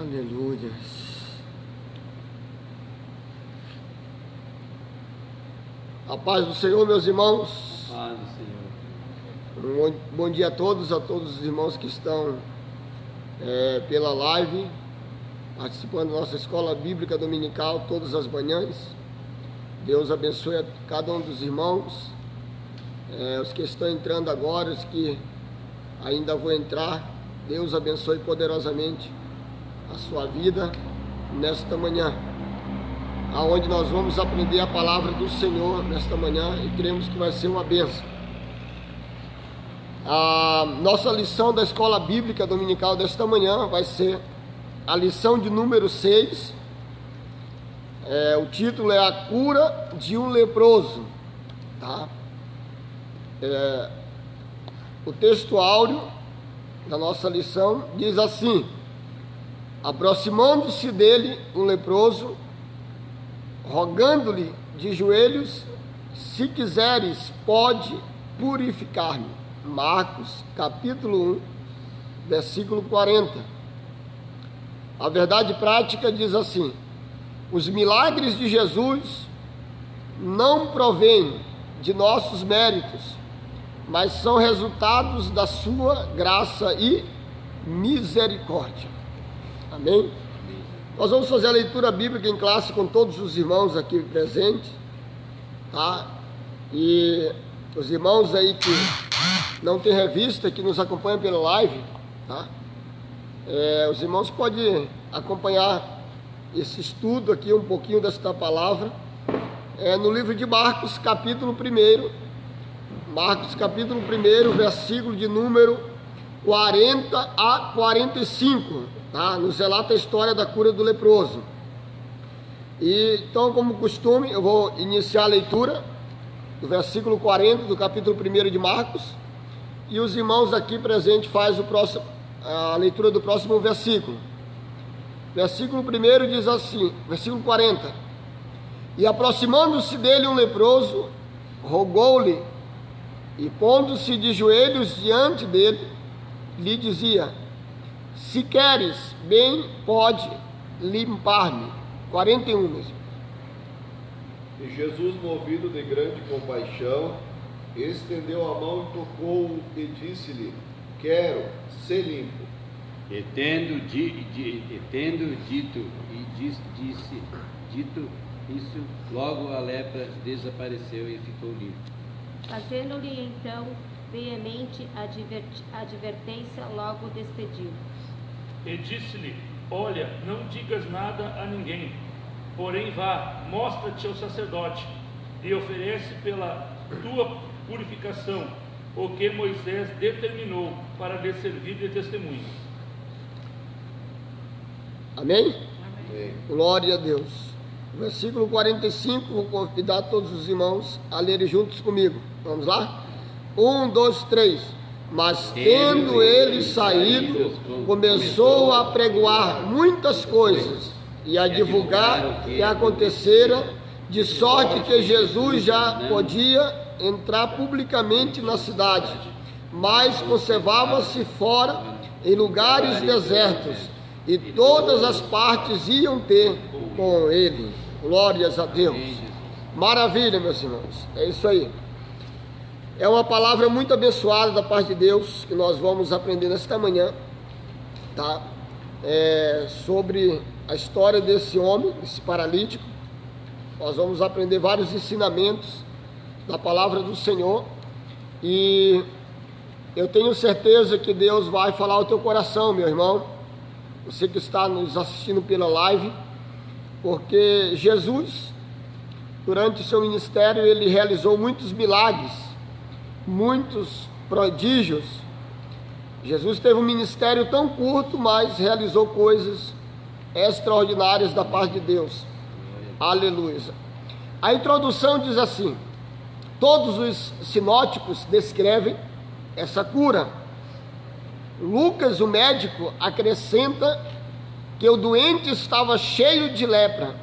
Aleluia. A paz do Senhor, meus irmãos. Paz do Senhor. Bom dia a todos os irmãos que estão pela live, participando da nossa escola bíblica dominical todas as manhãs. Deus abençoe a cada um dos irmãos, os que estão entrando agora, os que ainda vão entrar. Deus abençoe poderosamente a sua vida nesta manhã, aonde nós vamos aprender a palavra do Senhor nesta manhã e cremos que vai ser uma bênção. A nossa lição da escola bíblica dominical desta manhã vai ser a lição de número 6. O título é A Cura de um Leproso, tá? O texto áureo da nossa lição diz assim: aproximando-se dele um leproso, rogando-lhe de joelhos: se quiseres, pode purificar-me. Marcos, capítulo 1, versículo 40. A verdade prática diz assim: os milagres de Jesus não provêm de nossos méritos, mas são resultados da sua graça e misericórdia. Amém? Nós vamos fazer a leitura bíblica em classe com todos os irmãos aqui presentes, tá? E os irmãos aí que não tem revista, que nos acompanham pela live, tá? Os irmãos podem acompanhar esse estudo aqui, um pouquinho desta palavra, no livro de Marcos, capítulo 1. Marcos, capítulo 1, versículo de número 40 a 45, tá? Nos relata a história da cura do leproso. E então, como costume, eu vou iniciar a leitura do versículo 40 do capítulo 1 de Marcos, e os irmãos aqui presentes fazem a leitura do próximo versículo. Versículo 1 diz assim, versículo 40: e aproximando-se dele um leproso, rogou-lhe, e pondo-se de joelhos diante dele, lhe dizia: se queres, bem pode limpar-me. 41 mesmo. E Jesus, movido de grande compaixão, estendeu a mão e tocou-o e disse-lhe: quero, ser limpo. E tendo dito isso, logo a lepra desapareceu e ficou limpo. Fazendo-lhe então veemente advertência, logo despediu. E disse-lhe: olha, não digas nada a ninguém, porém vá, mostra-te ao sacerdote e oferece pela tua purificação o que Moisés determinou para lhe servir de testemunho. Amém? Amém. Glória a Deus. Versículo 45, vou convidar todos os irmãos a lerem juntos comigo. Vamos lá? 1, 2, 3. Mas tendo ele saído, começou a pregoar muitas coisas e a divulgar o que acontecera, de sorte que Jesus já podia entrar publicamente na cidade, mas conservava-se fora em lugares desertos, e todas as partes iam ter com ele. Glórias a Deus. Maravilha, meus irmãos. É isso aí. É uma palavra muito abençoada da parte de Deus que nós vamos aprender nesta manhã, tá? Sobre a história desse homem, desse paralítico. Nós vamos aprender vários ensinamentos da palavra do Senhor, e eu tenho certeza que Deus vai falar ao teu coração, meu irmão, você que está nos assistindo pela live, porque Jesus, durante o seu ministério, ele realizou muitos milagres, muitos prodígios. Jesus teve um ministério tão curto, mas realizou coisas extraordinárias da parte de Deus. Aleluia. A introdução diz assim: todos os sinóticos descrevem essa cura. Lucas, o médico, acrescenta que o doente estava cheio de lepra.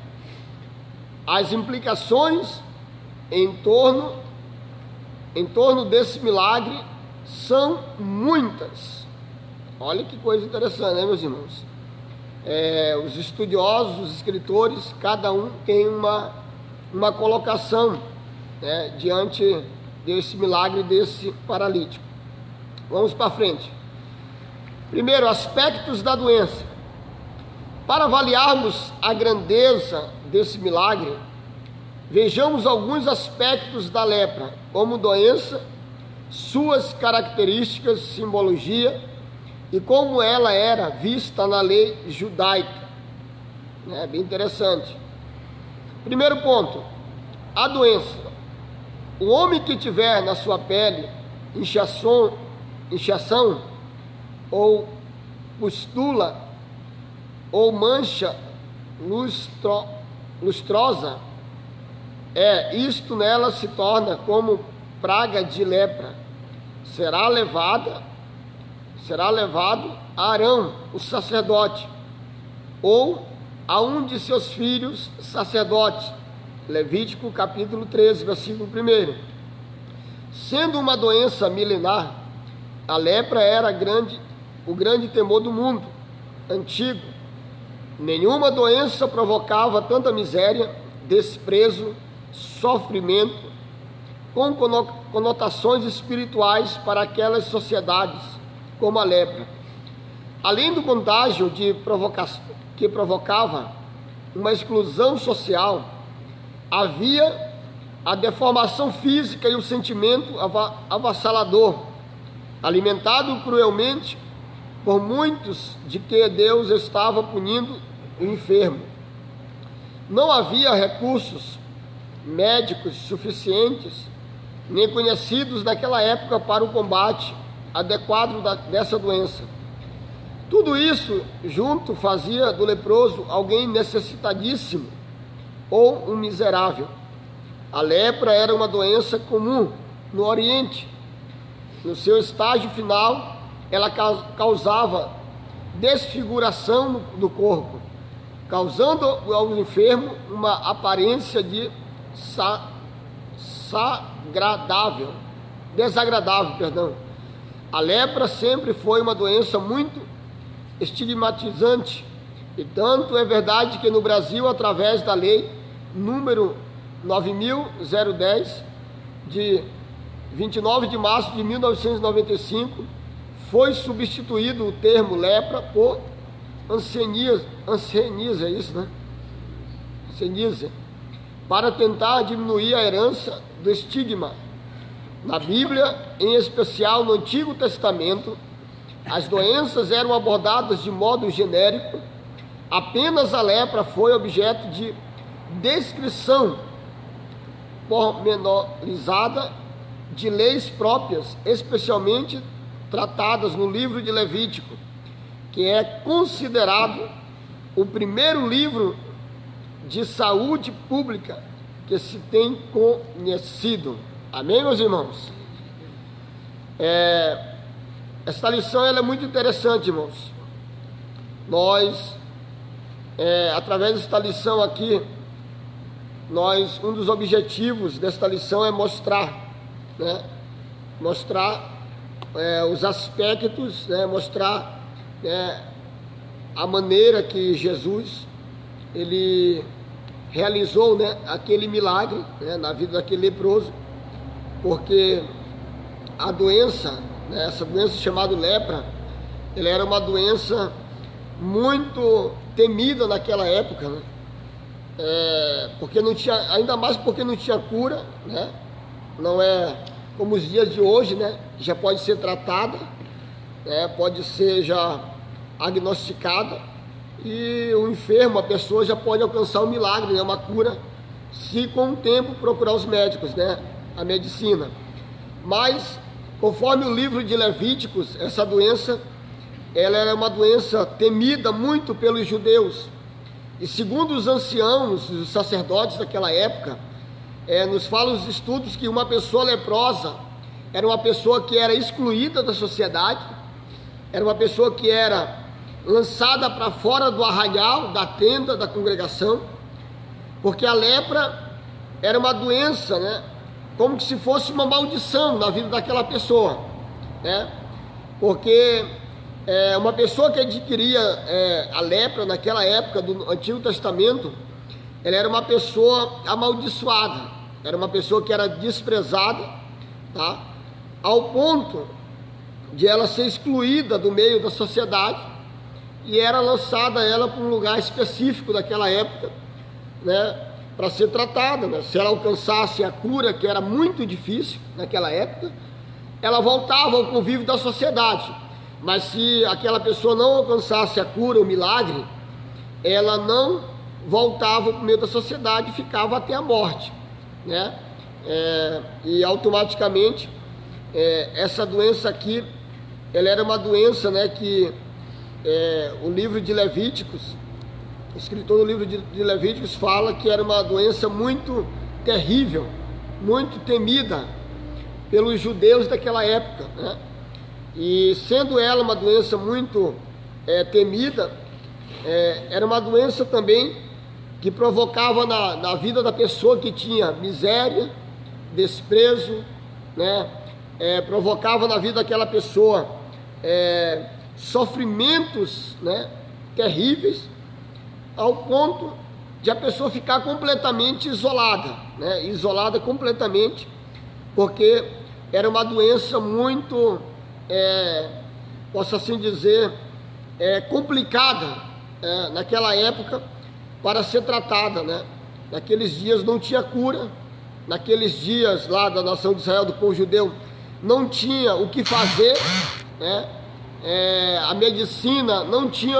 As implicações em torno desse milagre são muitas. Olha que coisa interessante, né, meus irmãos? os estudiosos, os escritores, cada um tem uma colocação, né, diante desse milagre desse paralítico. Vamos para frente. Primeiro, aspectos da doença. Para avaliarmos a grandeza desse milagre, vejamos alguns aspectos da lepra, como doença, suas características, simbologia e como ela era vista na lei judaica. É bem interessante. Primeiro ponto, a doença. O homem que tiver na sua pele inchação ou pústula ou mancha lustrosa, isto nela se torna como praga de lepra. Será levado a Arão, o sacerdote, ou a um de seus filhos sacerdotes. Levítico capítulo 13, versículo 1. Sendo uma doença milenar, a lepra era o grande temor do mundo antigo. Nenhuma doença provocava tanta miséria, desprezo, sofrimento, com conotações espirituais para aquelas sociedades, como a lepra. Além do contágio que provocava uma exclusão social, havia a deformação física e o sentimento avassalador, alimentado cruelmente por muitos de que Deus estava punindo o enfermo. Não havia recursos médicos suficientes, nem conhecidos naquela época para o combate adequado dessa doença. Tudo isso junto fazia do leproso alguém necessitadíssimo ou um miserável. A lepra era uma doença comum no Oriente. No seu estágio final, ela causava desfiguração do corpo, causando ao enfermo uma aparência de desagradável. A lepra sempre foi uma doença muito estigmatizante, e tanto é verdade que no Brasil, através da lei número 9.010, de 29 de março de 1995, foi substituído o termo lepra por hanseníase, é isso, né? Hanseníase, para tentar diminuir a herança do estigma. Na Bíblia, em especial no Antigo Testamento, as doenças eram abordadas de modo genérico. Apenas a lepra foi objeto de descrição pormenorizada de leis próprias, especialmente tratadas no livro de Levítico, que é considerado o primeiro livro de saúde pública que se tem conhecido. Amém, meus irmãos? Esta lição ela é muito interessante, irmãos. Nós, através desta lição aqui, um dos objetivos desta lição é mostrar, né? Os aspectos, né? Mostrar, né, a maneira que Jesus ele realizou, né, aquele milagre, né, na vida daquele leproso, porque a doença, né, essa doença chamada lepra, ela era uma doença muito temida naquela época, né? Porque não tinha, ainda mais porque não tinha cura, né? Não é como os dias de hoje, né? Já pode ser tratada, né? Pode ser já agnosticada, e o enfermo, a pessoa já pode alcançar um milagre, né? Uma cura, se com o tempo procurar os médicos, né? A medicina. Mas, conforme o livro de Levíticos, essa doença, ela era uma doença temida muito pelos judeus. E segundo os anciãos, os sacerdotes daquela época, nos falam os estudos que uma pessoa leprosa era uma pessoa que era excluída da sociedade, era uma pessoa que era lançada para fora do arraial, da tenda, da congregação, porque a lepra era uma doença, né? Como que se fosse uma maldição na vida daquela pessoa, né? Porque uma pessoa que adquiria a lepra naquela época do Antigo Testamento, ela era uma pessoa amaldiçoada, era uma pessoa que era desprezada, tá? Ao ponto de ela ser excluída do meio da sociedade e era lançada ela para um lugar específico daquela época, né, para ser tratada, né? Se ela alcançasse a cura, que era muito difícil naquela época, ela voltava ao convívio da sociedade. Mas se aquela pessoa não alcançasse a cura, o milagre, ela não voltava para o meio da sociedade e ficava até a morte, né? E automaticamente essa doença aqui, ela era uma doença, né, que o livro de Levíticos, o escritor do livro de Levíticos fala que era uma doença muito terrível, muito temida pelos judeus daquela época, né? E sendo ela uma doença muito temida, era uma doença também que provocava na vida da pessoa que tinha miséria, desprezo, né? Provocava na vida daquela pessoa sofrimentos, né, terríveis, ao ponto de a pessoa ficar completamente isolada, né? Isolada completamente, porque era uma doença muito, posso assim dizer, complicada naquela época para ser tratada, né? Naqueles dias não tinha cura, naqueles dias lá da nação de Israel, do povo judeu, não tinha o que fazer, né? A medicina não tinha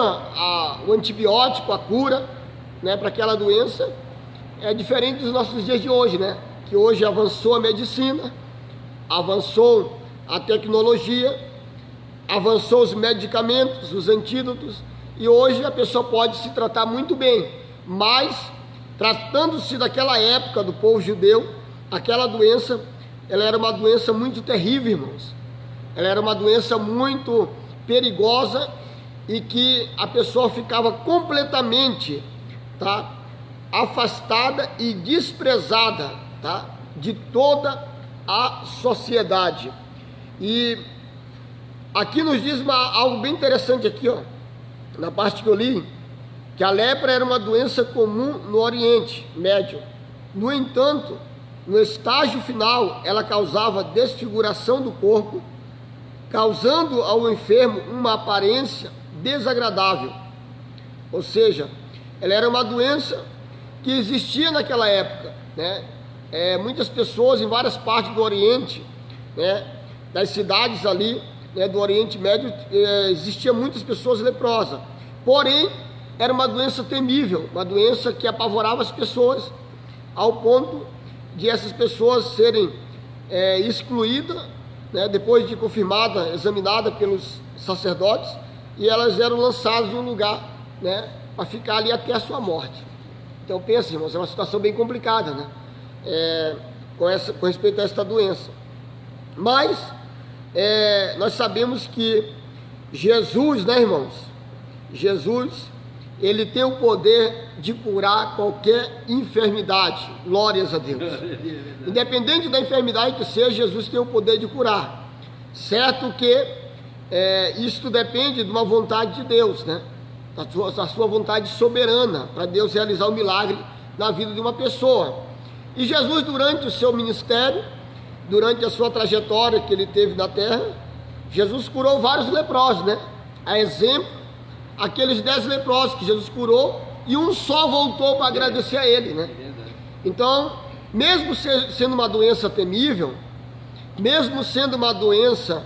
o antibiótico, a cura, né, para aquela doença. É diferente dos nossos dias de hoje, né? Que hoje avançou a medicina, avançou a tecnologia, avançou os medicamentos, os antídotos, e hoje a pessoa pode se tratar muito bem. Mas, tratando-se daquela época do povo judeu, aquela doença, ela era uma doença muito terrível, irmãos. Ela era uma doença muito perigosa e que a pessoa ficava completamente, tá, afastada e desprezada, tá, de toda a sociedade. E aqui nos diz algo bem interessante aqui, ó, na parte que eu li, que a lepra era uma doença comum no Oriente Médio. No entanto, no estágio final, ela causava desfiguração do corpo, causando ao enfermo uma aparência desagradável. Ou seja, ela era uma doença que existia naquela época, né? Muitas pessoas em várias partes do Oriente, né, das cidades ali, né, do Oriente Médio, existiam muitas pessoas leprosas. Porém, era uma doença temível, uma doença que apavorava as pessoas, ao ponto de essas pessoas serem excluídas, né, depois de confirmada, examinada pelos sacerdotes, e elas eram lançadas em um lugar, né, para ficar ali até a sua morte. Então pensa, irmãos, é uma situação bem complicada, né, com respeito a esta doença. Mas nós sabemos que Jesus, né, irmãos, Jesus, ele tem o poder de curar qualquer enfermidade. Glórias a Deus. Independente da enfermidade que seja, Jesus tem o poder de curar. Certo que isto depende de uma vontade de Deus, né? Da sua vontade soberana, para Deus realizar o milagre na vida de uma pessoa. E Jesus, durante o seu ministério, durante a sua trajetória que ele teve na terra, Jesus curou vários leprosos, né? A exemplo, aqueles 10 leprosos que Jesus curou, e um só voltou para agradecer a ele, né? Então, mesmo sendo uma doença temível, mesmo sendo uma doença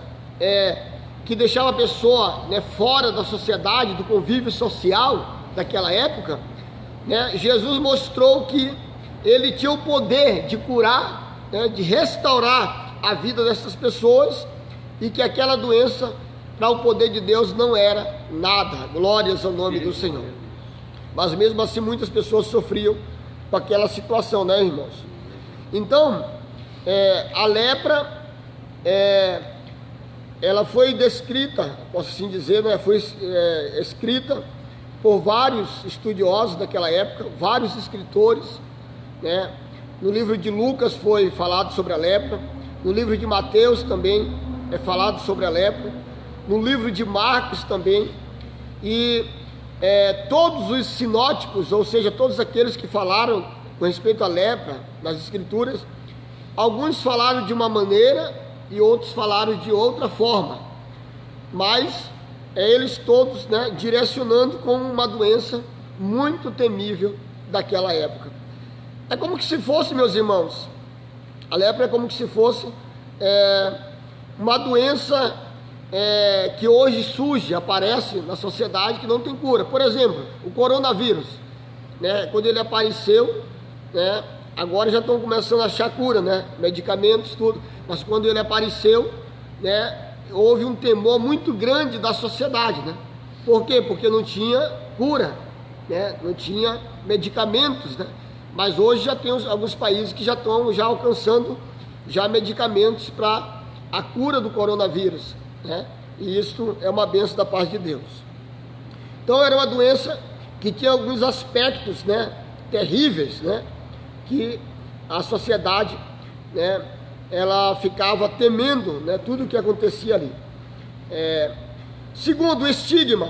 que deixava a pessoa, né, fora da sociedade, do convívio social daquela época, né, Jesus mostrou que ele tinha o poder de curar, né, de restaurar a vida dessas pessoas, e que aquela doença, para o poder de Deus, não era nada. Glórias ao nome do Senhor. Mas mesmo assim muitas pessoas sofriam com aquela situação, né, irmãos? Então, a lepra, ela foi descrita, posso assim dizer, né, foi escrita por vários estudiosos daquela época, vários escritores, né? No livro de Lucas foi falado sobre a lepra, no livro de Mateus também é falado sobre a lepra. no livro de Marcos também, e todos os sinóticos, ou seja, todos aqueles que falaram com respeito à lepra nas escrituras, alguns falaram de uma maneira e outros falaram de outra forma, mas eles todos, né, direcionando como uma doença muito temível daquela época. É como que se fosse, meus irmãos, a lepra é como que se fosse uma doença que hoje surge, aparece na sociedade, que não tem cura. Por exemplo, o coronavírus, né, quando ele apareceu, né, agora já estão começando a achar cura, né, medicamentos, tudo, mas quando ele apareceu, né, houve um temor muito grande da sociedade, né? Por quê? Porque não tinha cura, né, não tinha medicamentos, né? Mas hoje já tem alguns países que já estão alcançando já medicamentos para a cura do coronavírus, né? E isso é uma bênção da parte de Deus. Então era uma doença que tinha alguns aspectos, né, terríveis, né, que a sociedade, né, ela ficava temendo, né, tudo o que acontecia ali. Segundo o estigma,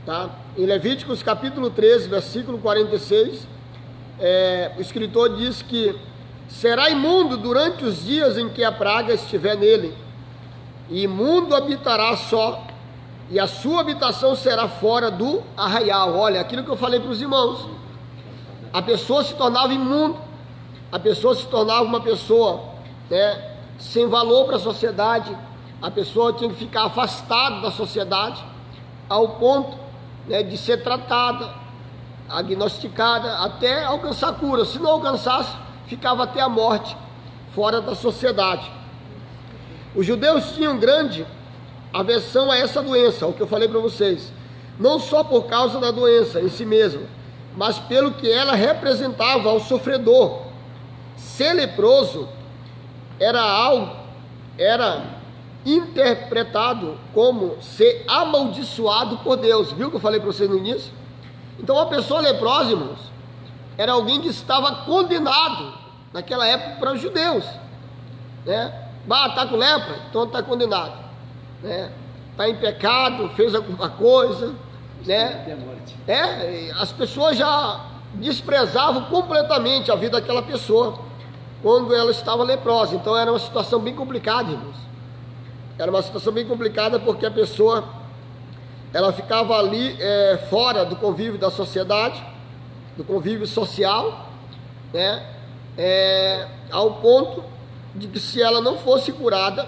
tá? Em Levíticos capítulo 13, versículo 46, o escritor diz que será imundo durante os dias em que a praga estiver nele, e imundo habitará só, e a sua habitação será fora do arraial. Olha, aquilo que eu falei para os irmãos, a pessoa se tornava imundo, a pessoa se tornava uma pessoa, né, sem valor para a sociedade, a pessoa tinha que ficar afastada da sociedade, ao ponto, né, de ser tratada, agnosticada, até alcançar cura. Se não alcançasse, ficava até a morte, fora da sociedade. Os judeus tinham grande aversão a essa doença, o que eu falei para vocês, não só por causa da doença em si mesma, mas pelo que ela representava ao sofredor. Ser leproso era interpretado como ser amaldiçoado por Deus. Viu que eu falei para vocês no início? Então, uma pessoa leprosa, irmãos, era alguém que estava condenado naquela época para os judeus, né? Está com lepra, então está condenado, né? Está em pecado, fez alguma coisa, né? As pessoas já desprezavam completamente a vida daquela pessoa quando ela estava leprosa. Então era uma situação bem complicada, irmãos. Era uma situação bem complicada, porque a pessoa, ela ficava ali fora do convívio da sociedade, do convívio social, né? Ao ponto de que, se ela não fosse curada,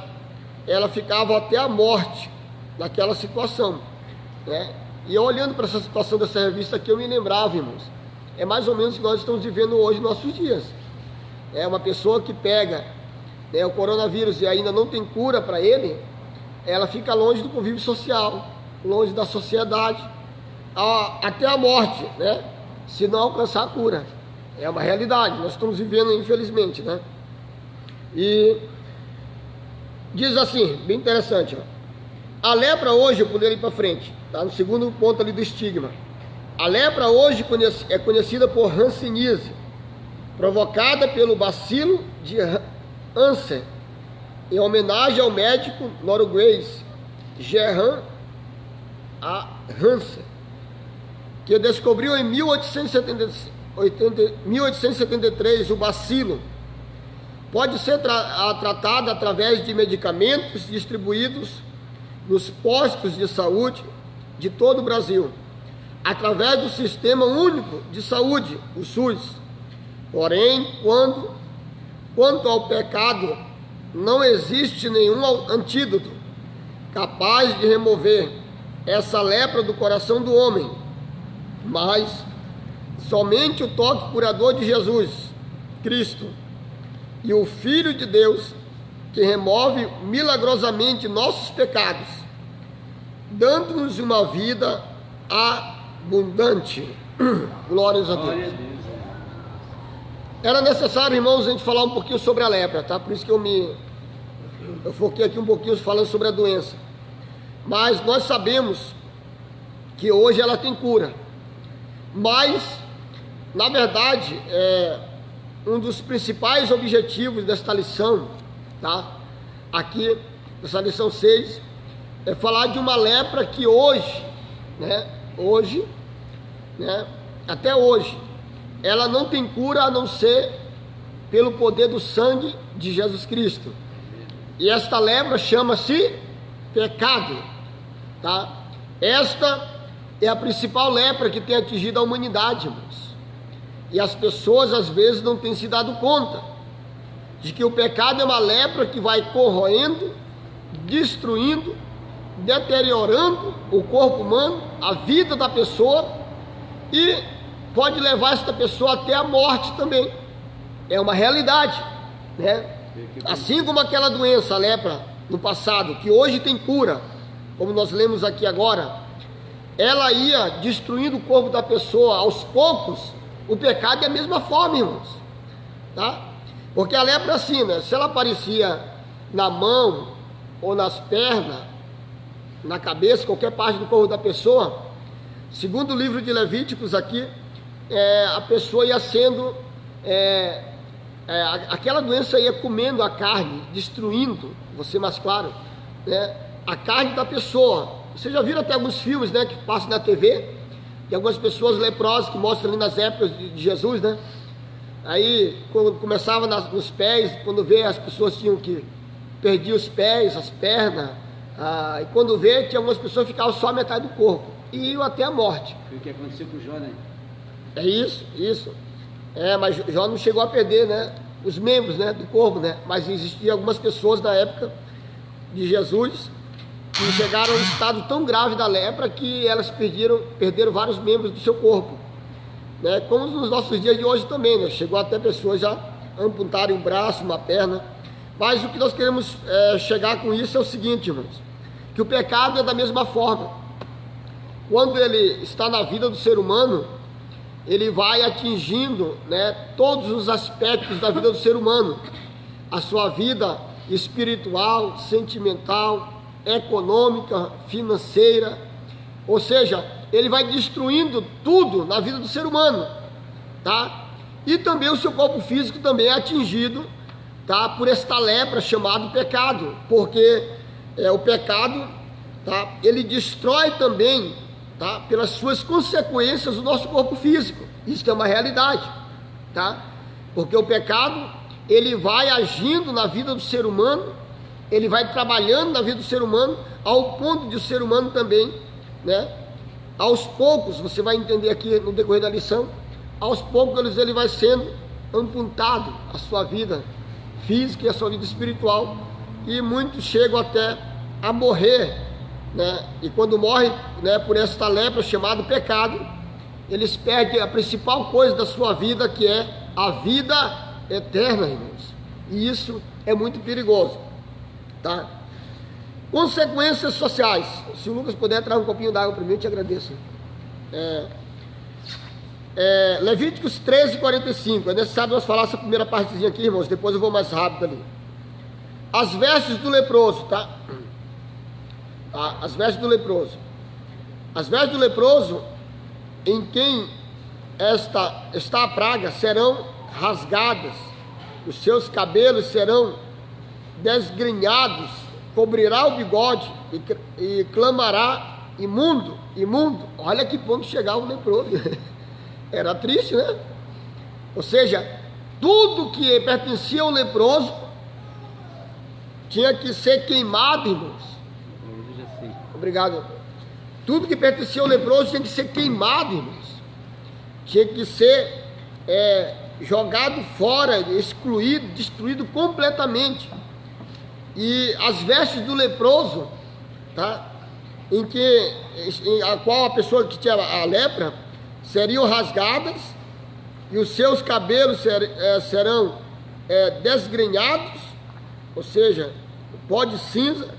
ela ficava até a morte naquela situação, né? E eu, olhando para essa situação dessa revista aqui, eu me lembrava, irmãos, é mais ou menos o que nós estamos vivendo hoje nos nossos dias. É uma pessoa que pega, né, o coronavírus e ainda não tem cura para ele, ela fica longe do convívio social, longe da sociedade, até a morte, né? Se não alcançar a cura. É uma realidade, nós estamos vivendo, infelizmente, né? E diz assim, bem interessante, ó. A lepra hoje, eu poderia ir para frente, tá? No segundo ponto ali do estigma. A lepra hoje é conhecida por hanseníase, provocada pelo bacilo de Hansen, em homenagem ao médico norueguês Gerhard Hansen, que descobriu em 1873 o bacilo. Pode ser tratada através de medicamentos distribuídos nos postos de saúde de todo o Brasil, através do Sistema Único de Saúde, o SUS. Porém, quanto ao pecado, não existe nenhum antídoto capaz de remover essa lepra do coração do homem, mas somente o toque curador de Jesus Cristo e o Filho de Deus, que remove milagrosamente nossos pecados, dando-nos uma vida abundante. Glórias a Deus. Era necessário, irmãos, a gente falar um pouquinho sobre a lepra, tá? Por isso que eu foquei aqui um pouquinho falando sobre a doença. Mas nós sabemos que hoje ela tem cura. Mas, na verdade, um dos principais objetivos desta lição, tá? Aqui, nessa lição 6, é falar de uma lepra que hoje, até hoje, ela não tem cura a não ser pelo poder do sangue de Jesus Cristo. E esta lepra chama-se pecado, tá? Esta é a principal lepra que tem atingido a humanidade, irmãos. E as pessoas às vezes não têm se dado conta de que o pecado é uma lepra que vai corroendo, destruindo, deteriorando o corpo humano, a vida da pessoa, e pode levar esta pessoa até a morte também. É uma realidade, né? Assim como aquela doença, a lepra, no passado, que hoje tem cura, como nós lemos aqui agora, ela ia destruindo o corpo da pessoa aos poucos. O pecado é a mesma forma, irmãos, tá? Porque a lepra assim, né? Se ela aparecia na mão ou nas pernas, na cabeça, qualquer parte do corpo da pessoa, segundo o livro de Levíticos aqui, a pessoa ia sendo, aquela doença ia comendo a carne, destruindo, vou ser mais claro, né, a carne da pessoa. Vocês já viram até alguns filmes, né, que passam na TV, de algumas pessoas leprosas que mostram ali nas épocas de Jesus, né? Aí, quando começava nos pés, quando vê, as pessoas tinham que perder os pés, as pernas, e quando vê, tinha algumas pessoas que ficavam só a metade do corpo, e iam até a morte. Foi o que aconteceu com o Jó, né? É isso. Mas Jó não chegou a perder, né, os membros, né, do corpo, né? Mas existiam algumas pessoas na época de Jesus que chegaram a um estado tão grave da lepra que elas perderam vários membros do seu corpo, né? Como nos nossos dias de hoje também, né? Chegou até pessoas já amputarem um braço, uma perna. Mas o que nós queremos chegar com isso é o seguinte, irmãos, que o pecado é da mesma forma. Quando ele está na vida do ser humano, ele vai atingindo, né, todos os aspectos da vida do ser humano, a sua vida espiritual, sentimental, econômica, financeira, ou seja, ele vai destruindo tudo na vida do ser humano, tá? E também o seu corpo físico também é atingido, tá, por esta lepra chamada pecado, porque o pecado, tá, ele destrói também, tá, pelas suas consequências o nosso corpo físico. Isso é uma realidade, tá? Porque o pecado, ele vai agindo na vida do ser humano, ele vai trabalhando na vida do ser humano, ao ponto de o ser humano também, né, aos poucos, você vai entender aqui no decorrer da lição, aos poucos ele vai sendo amputado a sua vida física e a sua vida espiritual, e muitos chegam até a morrer, né? E quando morrem, né, por esta lepra chamada pecado, eles perdem a principal coisa da sua vida, que é a vida eterna, irmãos. E isso é muito perigoso, tá? Consequências sociais. Se o Lucas puder trazer um copinho d'água para mim, eu te agradeço. Levíticos 13:45. É necessário nós falar essa primeira partezinha aqui, irmãos, depois eu vou mais rápido ali. As vestes do leproso, tá? As vestes do leproso. As vestes do leproso, em quem está a praga, serão rasgadas, os seus cabelos serão desgrenhados, cobrirá o bigode e clamará: imundo, imundo. Olha que ponto chegava o leproso. Era triste, né? Ou seja, tudo que pertencia ao leproso tinha que ser queimado, irmãos. Obrigado. Tudo que pertencia ao leproso tinha que ser queimado, irmãos. Tinha que ser jogado fora, excluído, destruído completamente. E as vestes do leproso, tá, a qual a pessoa que tinha a lepra seriam rasgadas, e os seus cabelos serão desgrenhados, ou seja, pó de cinza,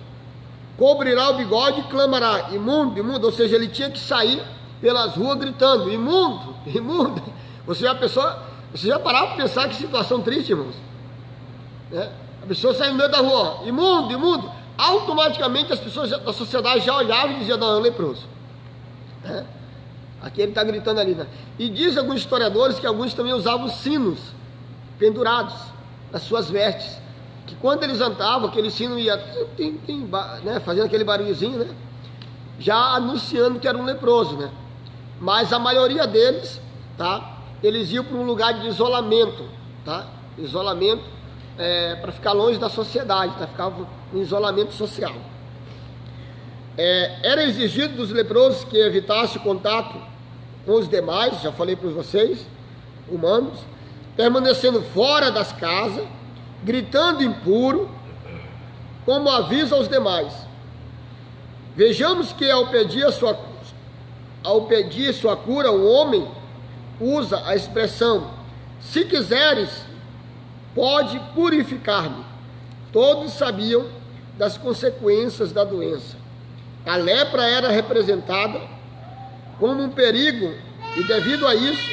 cobrirá o bigode e clamará: imundo, imundo. Ou seja, ele tinha que sair pelas ruas gritando: imundo, imundo. Você já parava para pensar que situação triste, irmãos? A pessoa sai no meio da rua: imundo, imundo. Automaticamente as pessoas da sociedade já olhavam e diziam: não, é um leproso. Aqui ele está gritando ali, né? E diz alguns historiadores que alguns também usavam sinos pendurados nas suas vestes, que quando eles andavam, aquele sino ia né, fazendo aquele barulhozinho, né, já anunciando que era um leproso, né? Mas a maioria deles, tá, eles iam para um lugar de isolamento, tá? Isolamento para ficar longe da sociedade, tá? Ficava em isolamento social. Era exigido dos leprosos que evitasse o contato com os demais, já falei para vocês, humanos, permanecendo fora das casas, gritando impuro, como aviso aos demais. Vejamos que ao pedir sua cura, o homem usa a expressão: se quiseres, pode purificar-me. Todos sabiam das consequências da doença. A lepra era representada como um perigo e, devido a isso,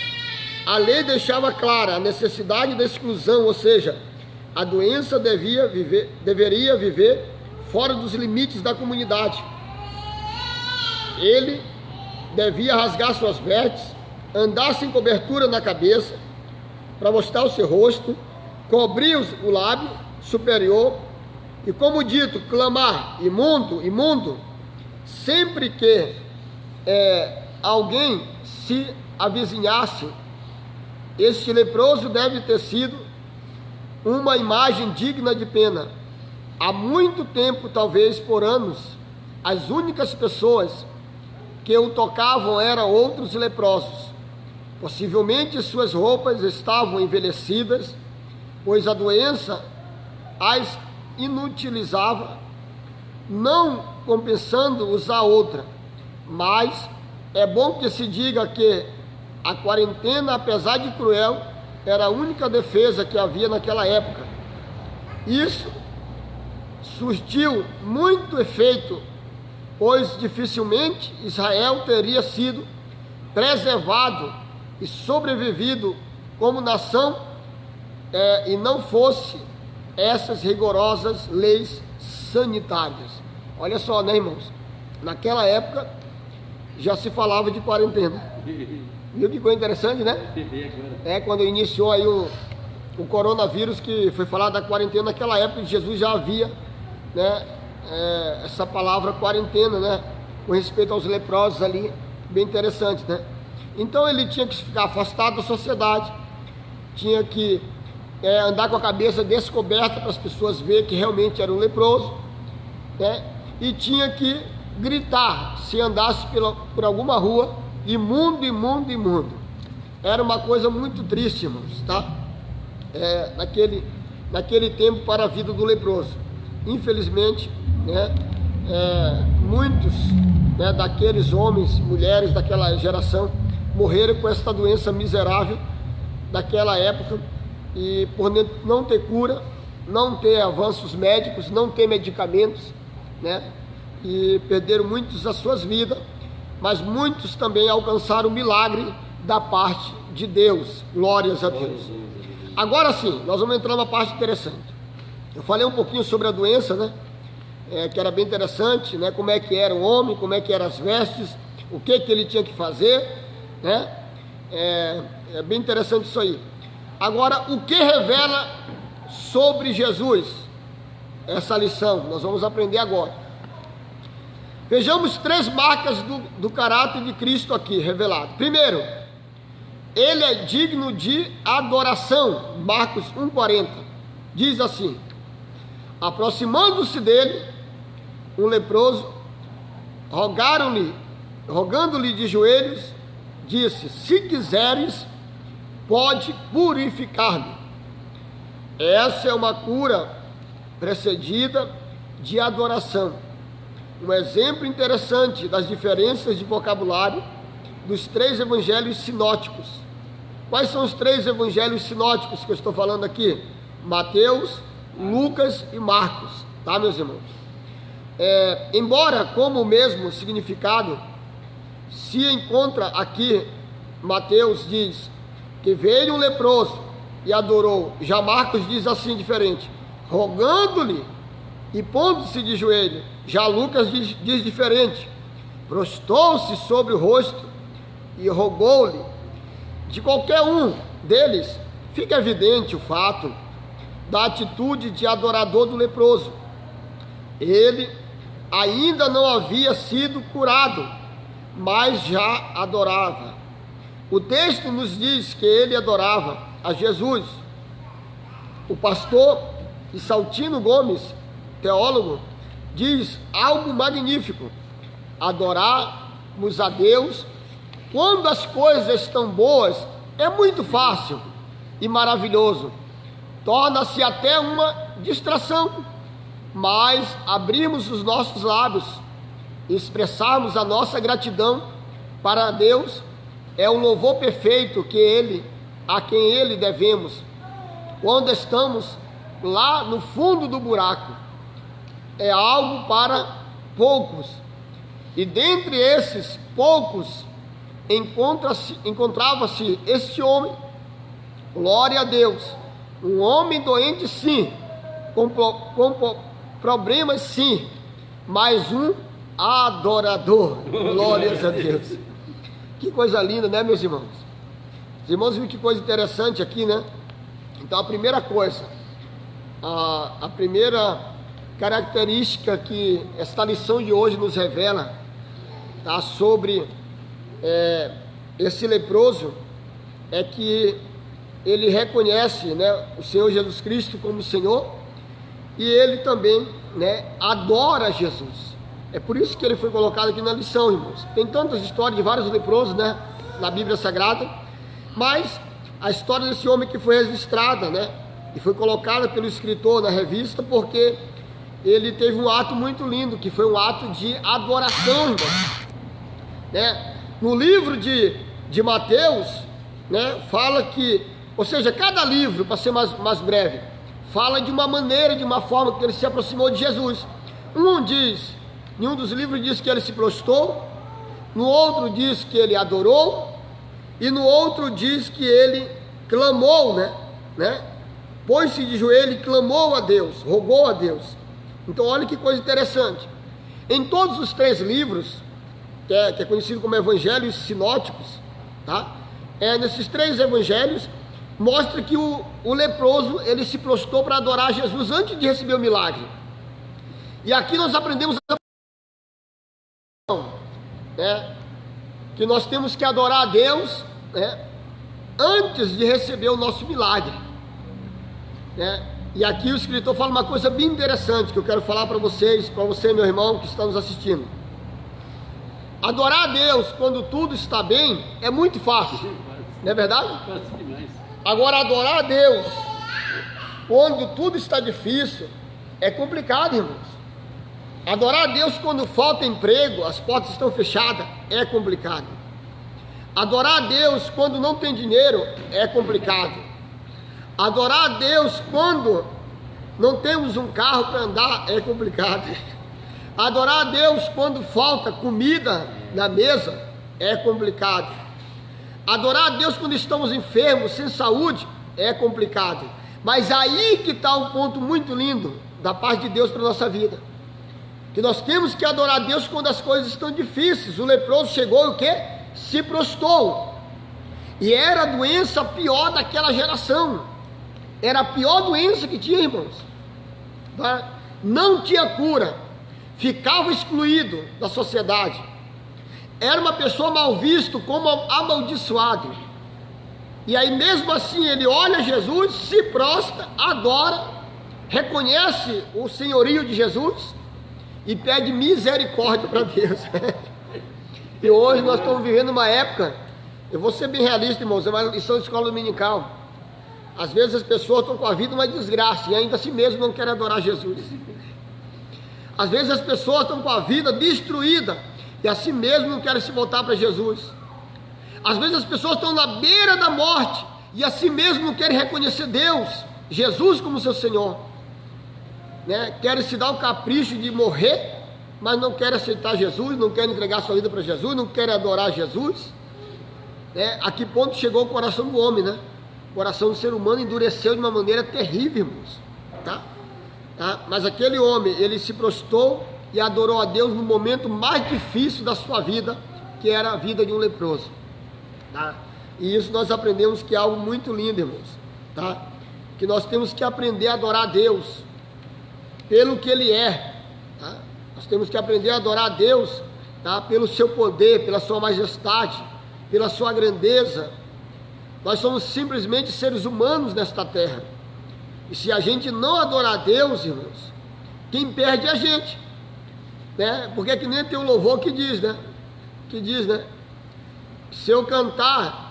a lei deixava clara a necessidade da exclusão, ou seja, a doença deveria viver fora dos limites da comunidade. Ele devia rasgar suas vestes, andar sem cobertura na cabeça, para mostrar o seu rosto, cobrir o lábio superior e, como dito, clamar: imundo, imundo, sempre que alguém se avizinhasse. Este leproso deve ter sido uma imagem digna de pena. Há muito tempo, talvez por anos, as únicas pessoas que o tocavam eram outros leprosos. Possivelmente suas roupas estavam envelhecidas, pois a doença as inutilizava, não compensando usar outra. Mas é bom que se diga que a quarentena, apesar de cruel, era a única defesa que havia naquela época. Isso surtiu muito efeito, pois dificilmente Israel teria sido preservado e sobrevivido como nação e não fosse essas rigorosas leis sanitárias. Olha só, né, irmãos? Naquela época já se falava de quarentena. Viu que coisa interessante, né? Quando iniciou aí o coronavírus, que foi falado da quarentena, naquela época Jesus já havia, né, essa palavra quarentena, né, com respeito aos leprosos ali, bem interessante, né? Então ele tinha que ficar afastado da sociedade, tinha que andar com a cabeça descoberta para as pessoas verem que realmente era um leproso, né? E tinha que gritar se andasse por alguma rua: imundo, imundo, imundo. Era uma coisa muito triste, irmãos, tá? Naquele tempo para a vida do leproso. Infelizmente, né, muitos, né, daqueles homens, mulheres daquela geração morreram com essa doença miserável daquela época, e por não ter cura, não ter avanços médicos, não ter medicamentos, né, e perderam muitos as suas vidas, mas muitos também alcançaram o milagre da parte de Deus. Glórias a Deus. Agora sim, nós vamos entrar numa parte interessante. Eu falei um pouquinho sobre a doença, né? Que era bem interessante, né? Como é que era o homem, como é que eram as vestes, o que ele tinha que fazer, né? É bem interessante isso aí. Agora, o que revela sobre Jesus? Essa lição nós vamos aprender agora. Vejamos 3 marcas do caráter de Cristo aqui revelado. Primeiro, ele é digno de adoração. Marcos 1,40 diz assim: aproximando-se dele, um leproso, rogando-lhe de joelhos, disse: se quiseres, pode purificar-me. Essa é uma cura precedida de adoração. Um exemplo interessante das diferenças de vocabulário dos 3 evangelhos sinóticos. Quais são os 3 evangelhos sinóticos que eu estou falando aqui? Mateus, Lucas e Marcos, tá, meus irmãos? Embora como o mesmo significado se encontra aqui, Mateus diz que veio um leproso e adorou. Já Marcos diz assim, diferente: rogando-lhe e pondo-se de joelho. Já Lucas diz diferente: prostou-se sobre o rosto e rogou-lhe. De qualquer um deles fica evidente o fato da atitude de adorador do leproso. Ele ainda não havia sido curado, mas já adorava. O texto nos diz que ele adorava a Jesus. O pastor Saltino Gomes, teólogo, diz algo magnífico: adorarmos a Deus quando as coisas estão boas é muito fácil e maravilhoso, torna-se até uma distração, mas abrirmos os nossos lábios e expressarmos a nossa gratidão para Deus é o louvor perfeito a quem Ele devemos quando estamos lá no fundo do buraco. É algo para poucos, e dentre esses poucos encontrava-se este homem, glória a Deus, um homem doente sim, com problemas sim, mas um adorador, glórias a Deus. Que coisa linda, né, meus irmãos? Os irmãos viram que coisa interessante aqui, né? Então a primeira coisa, a primeira característica que esta lição de hoje nos revela, tá, sobre esse leproso, é que ele reconhece, né, o Senhor Jesus Cristo como Senhor, e ele também, né, adora Jesus. É por isso que ele foi colocado aqui na lição, irmãos. Tem tantas histórias de vários leprosos, né, na Bíblia Sagrada, mas a história desse homem que foi registrada, né, e foi colocada pelo escritor na revista, porque ele teve um ato muito lindo, que foi um ato de adoração, irmãos, né? No livro de Mateus, né, fala que, ou seja, cada livro, para ser mais breve, fala de uma maneira, de uma forma que ele se aproximou de Jesus. Em um dos livros diz que ele se prostrou, no outro diz que ele adorou, e no outro diz que ele clamou, né? Pôs-se de joelho e clamou a Deus, rogou a Deus. Então olha que coisa interessante. Em todos os 3 livros, que é conhecido como evangelhos sinóticos, tá? Nesses 3 evangelhos, mostra que o leproso, ele se prostrou para adorar Jesus antes de receber o milagre. E aqui nós aprendemos, né, que nós temos que adorar a Deus, né, antes de receber o nosso milagre, né? E aqui o escritor fala uma coisa bem interessante que eu quero falar para vocês, para você, meu irmão, que está nos assistindo. Adorar a Deus quando tudo está bem é muito fácil, não é verdade? Fácil demais. Agora, adorar a Deus quando tudo está difícil é complicado, irmãos. Adorar a Deus quando falta emprego, as portas estão fechadas, é complicado. Adorar a Deus quando não tem dinheiro é complicado. Adorar a Deus quando não temos um carro para andar é complicado. Adorar a Deus quando falta comida na mesa é complicado. Adorar a Deus quando estamos enfermos, sem saúde, é complicado. Mas aí que está um ponto muito lindo da parte de Deus para a nossa vida. Que nós temos que adorar a Deus quando as coisas estão difíceis. O leproso chegou e o quê? Se prostrou. E era a doença pior daquela geração. Era a pior doença que tinha, irmãos. Não tinha cura. Ficava excluído da sociedade. Era uma pessoa mal visto, como amaldiçoado. E aí mesmo assim ele olha Jesus, se prostra, adora, reconhece o senhorio de Jesus e pede misericórdia para Deus. E hoje nós estamos vivendo uma época, eu vou ser bem realista, irmãos, é uma lição de escola dominical. Às vezes as pessoas estão com a vida uma desgraça e ainda assim mesmo não querem adorar Jesus. Às vezes as pessoas estão com a vida destruída e assim mesmo não querem se voltar para Jesus. Às vezes as pessoas estão na beira da morte e assim mesmo não querem reconhecer Deus, Jesus como seu Senhor, né? Querem se dar o capricho de morrer, mas não querem aceitar Jesus, não querem entregar sua vida para Jesus, não querem adorar Jesus, né? A que ponto chegou o coração do homem, né? O coração do ser humano endureceu de uma maneira terrível, irmãos, tá? Mas aquele homem, ele se prostrou e adorou a Deus no momento mais difícil da sua vida, que era a vida de um leproso, tá? E isso nós aprendemos que é algo muito lindo, irmãos, tá? que nós temos que aprender a adorar a Deus pelo que Ele é, tá? Nós temos que aprender a adorar a Deus, tá? Pelo seu poder, pela sua majestade, pela sua grandeza. Nós somos simplesmente seres humanos nesta terra, e se a gente não adorar a Deus, irmãos, quem perde é a gente, né? Porque é que nem tem um louvor que diz, né? Se eu cantar,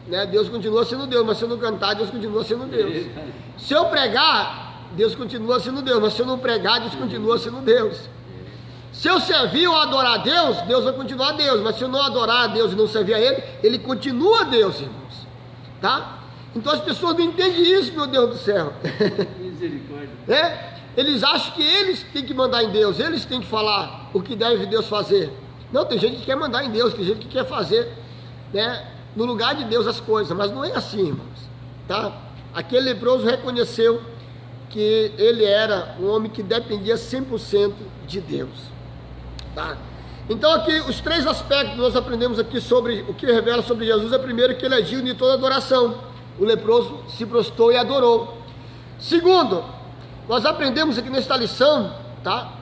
né, Deus continua sendo Deus, mas se eu não cantar, Deus continua sendo Deus. Se eu pregar, Deus continua sendo Deus, mas se eu não pregar, Deus continua sendo Deus. Se eu servir ou adorar a Deus, Deus vai continuar Deus, mas se eu não adorar a Deus e não servir a Ele, Ele continua Deus, irmãos, tá? Então as pessoas não entendem isso, meu Deus do céu. Misericórdia. Eles acham que eles têm que mandar em Deus, eles têm que falar o que deve Deus fazer. Não, tem gente que quer mandar em Deus, tem gente que quer fazer, né, no lugar de Deus as coisas, mas não é assim, irmãos, tá? Aquele leproso reconheceu que ele era um homem que dependia 100% de Deus, tá? Então aqui os três aspectos que nós aprendemos aqui sobre o que revela sobre Jesus. É primeiro que ele é digno de toda adoração. O leproso se prostrou e adorou. Segundo, nós aprendemos aqui nesta lição, tá,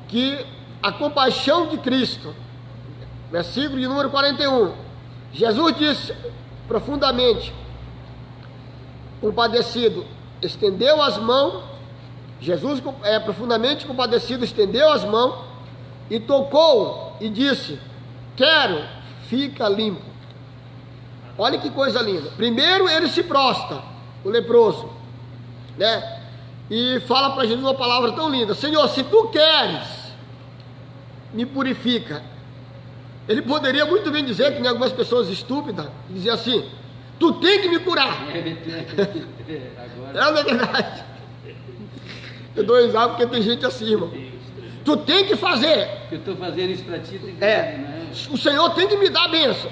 que a compaixão de Cristo, versículo de número 41, Jesus disse, profundamente compadecido, estendeu as mãos. Jesus profundamente compadecido, estendeu as mãos e tocou e disse: quero, fica limpo. Olha que coisa linda. Primeiro ele se prostra, o leproso, né? E fala para Jesus uma palavra tão linda: Senhor, se tu queres, me purifica. Ele poderia muito bem dizer, que nem algumas pessoas estúpidas, dizer assim: tu tem que me curar. Agora... Não é verdade? Eu dou risada porque tem gente assim, irmão. Tu tem que fazer. Eu estou fazendo isso para ti, tem que fazer, né? O Senhor tem que me dar a bênção.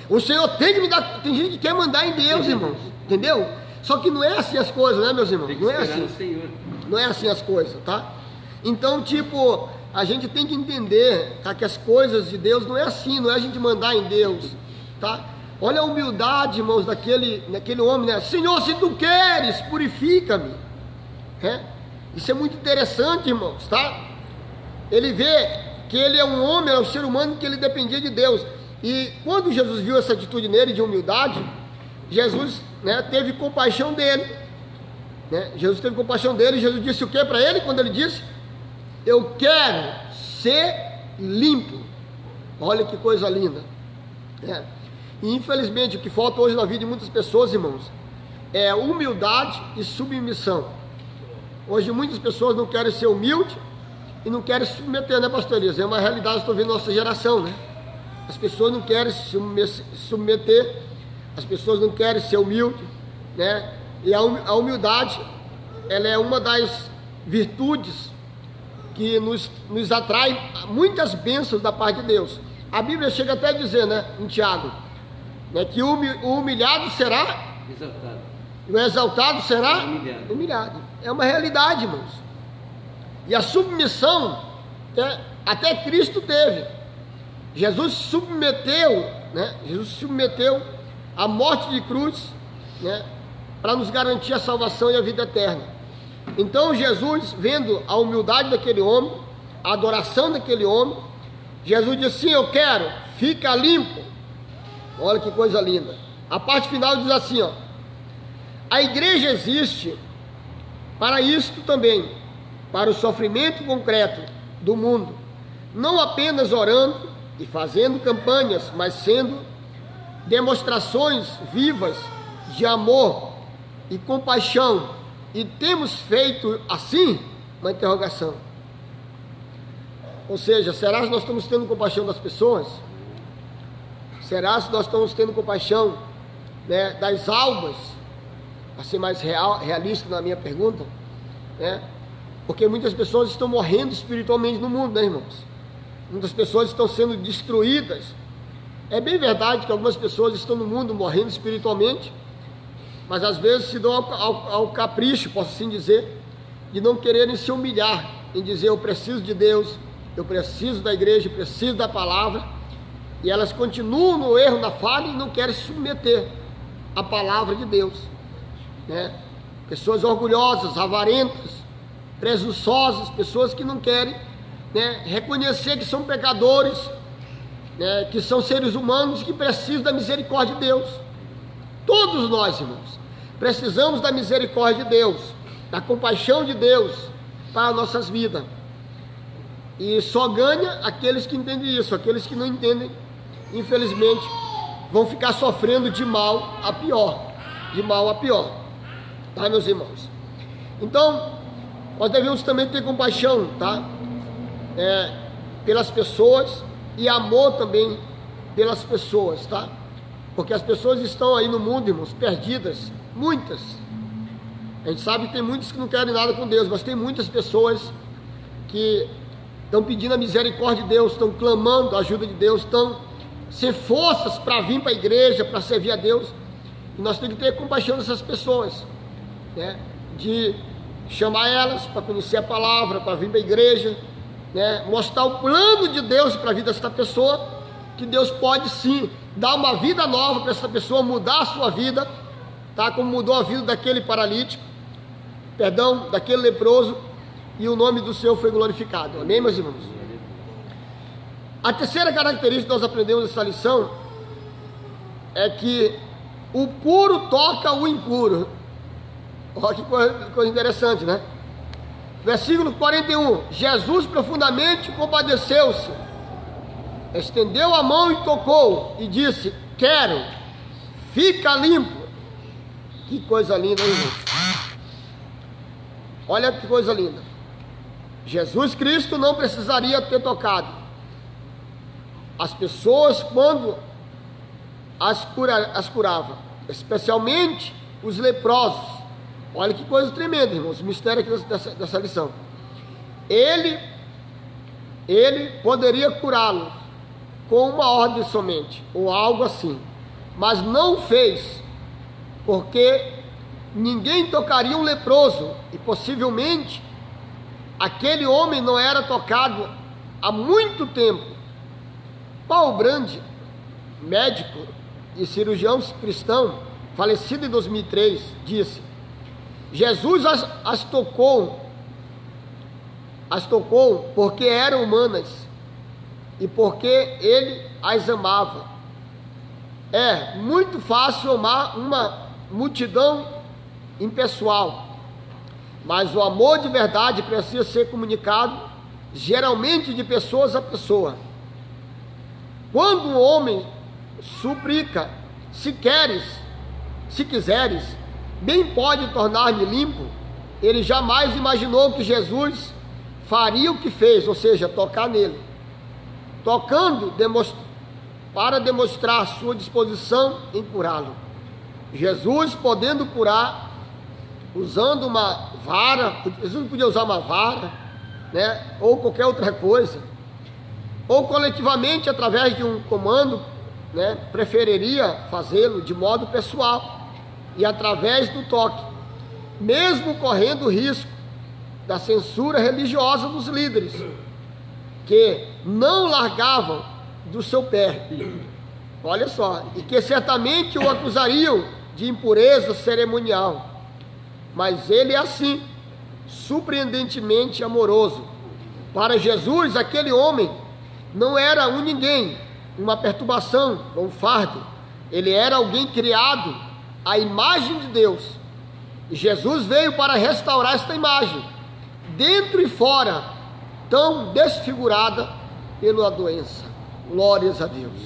O Senhor tem que me dar. Tem gente que quer mandar em Deus, irmãos. Entendeu? Só que não é assim as coisas, né, meus irmãos? Tem que Não é esperar assim. no Senhor. Não é assim as coisas, tá? Então, tipo, a gente tem que entender, tá, que as coisas de Deus não é assim, não é a gente mandar em Deus, tá? Olha a humildade, irmãos, daquele homem, né? Senhor, se tu queres, purifica-me. Isso é muito interessante, irmãos, tá? Ele vê que ele é um homem, é um ser humano, que ele dependia de Deus. E quando Jesus viu essa atitude nele de humildade, Jesus, né, teve compaixão dele, né? Jesus teve compaixão dele. Jesus disse o que para ele quando ele disse: eu quero ser limpo. Olha que coisa linda, né? E infelizmente o que falta hoje na vida de muitas pessoas, irmãos, é humildade e submissão. Hoje muitas pessoas não querem ser humildes e não querem se submeter, né, pastor Elias? É uma realidade, estou vendo na nossa geração, né? As pessoas não querem se submeter, as pessoas não querem ser humildes, né? E a humildade, ela é uma das virtudes que nos atrai muitas bênçãos da parte de Deus. A Bíblia chega até a dizer, né, em Tiago, né, que o humilhado será Exaltado. e o exaltado será Humilhado. humilhado. É uma realidade, irmãos. E a submissão, até Cristo teve. Jesus submeteu, né? Jesus submeteu à morte de cruz, né, para nos garantir a salvação e a vida eterna. Então Jesus, vendo a humildade daquele homem, a adoração daquele homem, Jesus disse: sim, eu quero, fica limpo. Olha que coisa linda. A parte final diz assim, ó: a igreja existe para isto também, para o sofrimento concreto do mundo, não apenas orando e fazendo campanhas, mas sendo demonstrações vivas de amor e compaixão. E temos feito assim? Uma interrogação. Ou seja, será que nós estamos tendo compaixão das pessoas? Será que nós estamos tendo compaixão, né, das almas? Para ser mais realista na minha pergunta, né? Porque muitas pessoas estão morrendo espiritualmente no mundo, né, irmãos? Muitas pessoas estão sendo destruídas. É bem verdade que algumas pessoas estão no mundo morrendo espiritualmente, mas às vezes se dão ao capricho, posso assim dizer, de não quererem se humilhar, em dizer: eu preciso de Deus, eu preciso da igreja, eu preciso da palavra, e elas continuam no erro, na falha, e não querem se submeter à palavra de Deus, né? pessoas orgulhosas, avarentas, presunçosas, pessoas que não querem, né, reconhecer que são pecadores, né, que são seres humanos que precisam da misericórdia de Deus. Todos nós, irmãos, precisamos da misericórdia de Deus, da compaixão de Deus para as nossas vidas. E só ganha aqueles que entendem isso. Aqueles que não entendem, infelizmente, vão ficar sofrendo de mal a pior. De mal a pior. Tá, meus irmãos? Então, nós devemos também ter compaixão, tá? Pelas pessoas e amor também pelas pessoas, tá? Porque as pessoas estão aí no mundo, irmãos, perdidas. Muitas. A gente sabe que tem muitos que não querem nada com Deus, mas tem muitas pessoas que estão pedindo a misericórdia de Deus, estão clamando a ajuda de Deus, estão sem forças para vir para a igreja, para servir a Deus. E nós temos que ter compaixão dessas pessoas, né? De chamar elas para conhecer a palavra, para vir para a igreja, né? Mostrar o plano de Deus para a vida dessa pessoa, que Deus pode sim dar uma vida nova para essa pessoa, mudar a sua vida, tá? Como mudou a vida daquele paralítico, daquele leproso, e o nome do Senhor foi glorificado. Amém, meus irmãos? A terceira característica que nós aprendemos nessa lição é que o puro toca o impuro. Olha que coisa interessante, né? Versículo 41. Jesus profundamente compadeceu-se, estendeu a mão e tocou, e disse: quero, fica limpo. Que coisa linda, hein, irmãos? Olha que coisa linda. Jesus Cristo não precisaria ter tocado. As pessoas, quando as curava, especialmente os leprosos. Olha que coisa tremenda, irmãos, o mistério aqui dessa lição. Ele poderia curá-lo com uma ordem somente, ou algo assim, mas não fez, porque ninguém tocaria um leproso, e possivelmente aquele homem não era tocado há muito tempo. Paul Brand, médico e cirurgião cristão, falecido em 2003, disse: Jesus as tocou porque eram humanas e porque ele as amava. É muito fácil amar uma multidão impessoal, mas o amor de verdade precisa ser comunicado, geralmente de pessoas a pessoa. Quando um homem suplica: se quiseres, bem pode tornar-me limpo, ele jamais imaginou que Jesus faria o que fez, ou seja, tocar nele, tocando para demonstrar sua disposição em curá-lo. Jesus podendo curar usando uma vara, Jesus podia usar uma vara, né, ou qualquer outra coisa, ou coletivamente através de um comando, né, preferiria fazê-lo de modo pessoal e através do toque, mesmo correndo o risco da censura religiosa dos líderes, que não largavam do seu pé. Olha só, e que certamente o acusariam de impureza cerimonial. Mas ele é assim, surpreendentemente amoroso. Para Jesus, aquele homem não era um ninguém, uma perturbação, um fardo. Ele era alguém criado à imagem de Deus. E Jesus veio para restaurar esta imagem, dentro e fora, tão desfigurada pela doença. Glórias a Deus.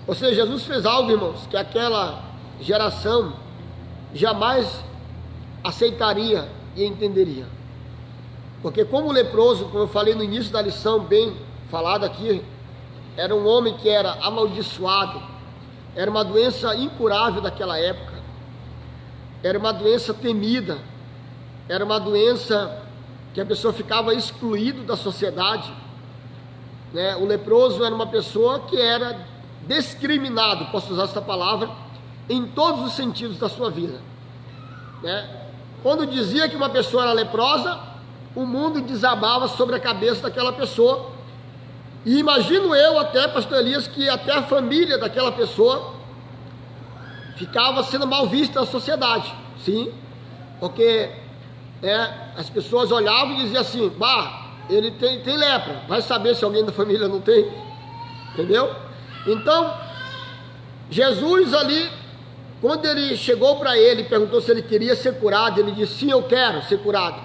Ou seja, Jesus fez algo, irmãos, que aquela geração jamais aceitaria e entenderia. Porque como o leproso, como eu falei no início da lição, bem falado aqui, era um homem que era amaldiçoado, era uma doença incurável daquela época, era uma doença temida, era uma doença que a pessoa ficava excluída da sociedade, né? O leproso era uma pessoa que era discriminado, posso usar essa palavra, em todos os sentidos da sua vida, né? Quando dizia que uma pessoa era leprosa, o mundo desabava sobre a cabeça daquela pessoa. E imagino eu até, pastor Elias, que até a família daquela pessoa ficava sendo mal vista na sociedade. Sim, Porque as pessoas olhavam e diziam assim: bah, ele tem lepra, vai saber se alguém da família não tem, entendeu? Então, Jesus ali, quando ele chegou para ele e perguntou se ele queria ser curado, ele disse: sim, eu quero ser curado,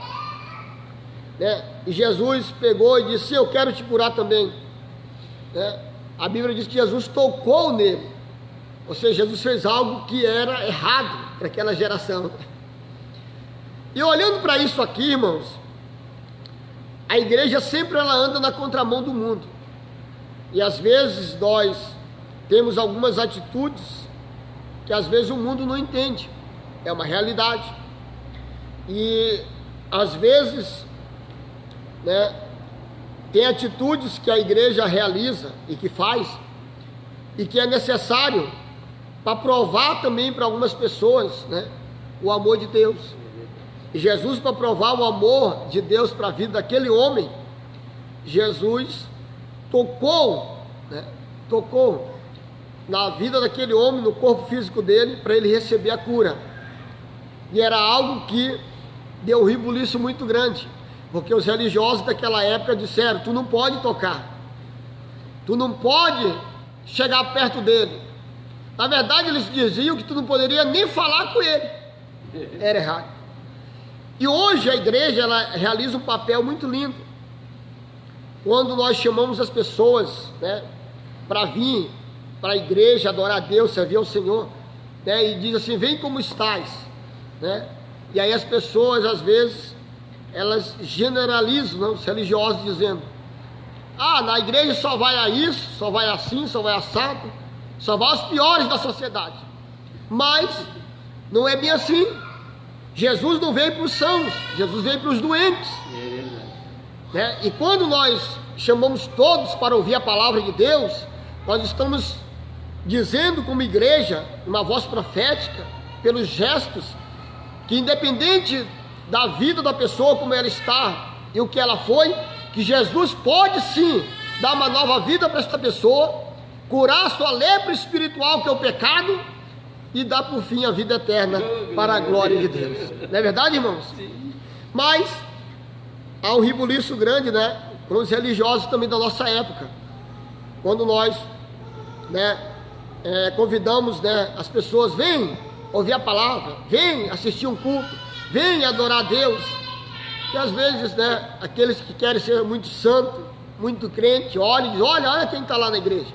né? E Jesus pegou e disse: sim, eu quero te curar também, né? A Bíblia diz que Jesus tocou nele, ou seja, Jesus fez algo que era errado para aquela geração. E olhando para isso aqui, irmãos, a igreja sempre ela anda na contramão do mundo, e às vezes nós temos algumas atitudes que às vezes o mundo não entende, é uma realidade, e às vezes, né, tem atitudes que a igreja realiza e que faz, e que é necessário para provar também para algumas pessoas, né, o amor de Deus. E Jesus, para provar o amor de Deus para a vida daquele homem, Jesus tocou na vida daquele homem, no corpo físico dele, para ele receber a cura. E era algo que deu um rebuliço muito grande, porque os religiosos daquela época disseram: tu não pode tocar, tu não pode chegar perto dele. Na verdade, eles diziam que tu não poderia nem falar com ele. Era errado. E hoje a igreja ela realiza um papel muito lindo, quando nós chamamos as pessoas, né, para vir para a igreja adorar a Deus, servir ao Senhor, né, e diz assim: vem como estás, né? E aí as pessoas às vezes elas generalizam, né, os religiosos, dizendo: ah, na igreja só vai a isso, só vai assim, só vai assado, só vai aos piores da sociedade. Mas não é bem assim. Jesus não veio para os sãos, Jesus veio para os doentes, né? E quando nós chamamos todos para ouvir a palavra de Deus, nós estamos dizendo como igreja, uma voz profética, pelos gestos, que independente da vida da pessoa, como ela está e o que ela foi, que Jesus pode sim dar uma nova vida para esta pessoa, curar a sua lepra espiritual, que é o pecado, e dar por fim a vida eterna para a glória de Deus. Não é verdade, irmãos? Sim. Mas há um rebuliço grande, né, com os religiosos também da nossa época, quando nós, né, convidamos, né, as pessoas: vem ouvir a palavra, vem assistir um culto, vem adorar a Deus. E às vezes, né, aqueles que querem ser muito santo, muito crente, olha e diz: olha quem está lá na igreja,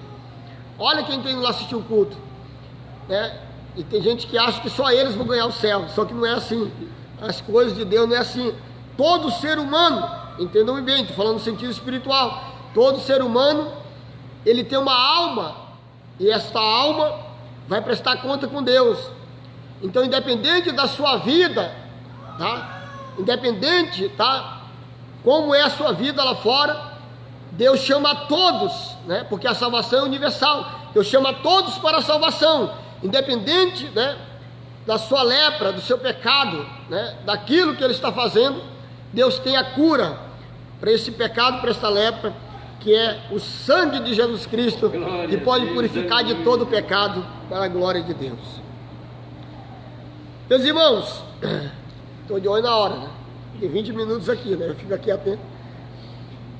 olha quem tem lá assistir um culto, né? E tem gente que acha que só eles vão ganhar o céu, só que não é assim. As coisas de Deus não é assim. Todo ser humano, entendam bem, estou falando no sentido espiritual, todo ser humano, ele tem uma alma, e esta alma vai prestar conta com Deus. Então, independente da sua vida, tá? Independente, tá? Como é a sua vida lá fora, Deus chama a todos, né? Porque a salvação é universal. Deus chama a todos para a salvação, independente, né, da sua lepra, do seu pecado, né, daquilo que ele está fazendo. Deus tem a cura para esse pecado, para esta lepra, que é o sangue de Jesus Cristo, que pode purificar de todo o pecado para a glória de Deus. Meus irmãos, estou de olho na hora, né? Tem 20 minutos aqui, né? Eu fico aqui atento.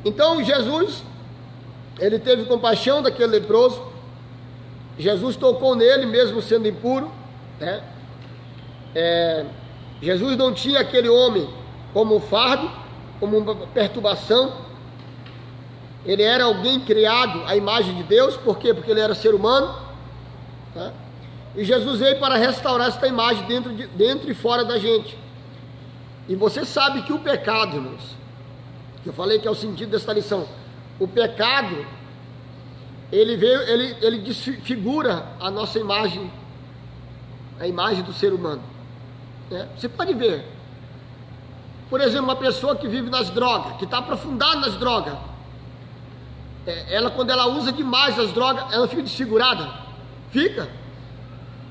Então Jesus, ele teve compaixão daquele leproso. Jesus tocou nele, mesmo sendo impuro, né? Jesus não tinha aquele homem como um fardo, como uma perturbação. Ele era alguém criado à imagem de Deus. Por quê? Porque ele era ser humano, tá? E Jesus veio para restaurar esta imagem dentro e fora da gente. E você sabe que o pecado, irmãos, que eu falei que é o sentido desta lição, o pecado, ele desfigura a nossa imagem, a imagem do ser humano, né? Você pode ver, por exemplo, uma pessoa que vive nas drogas, que está aprofundada nas drogas, ela, quando ela usa demais as drogas, ela fica desfigurada,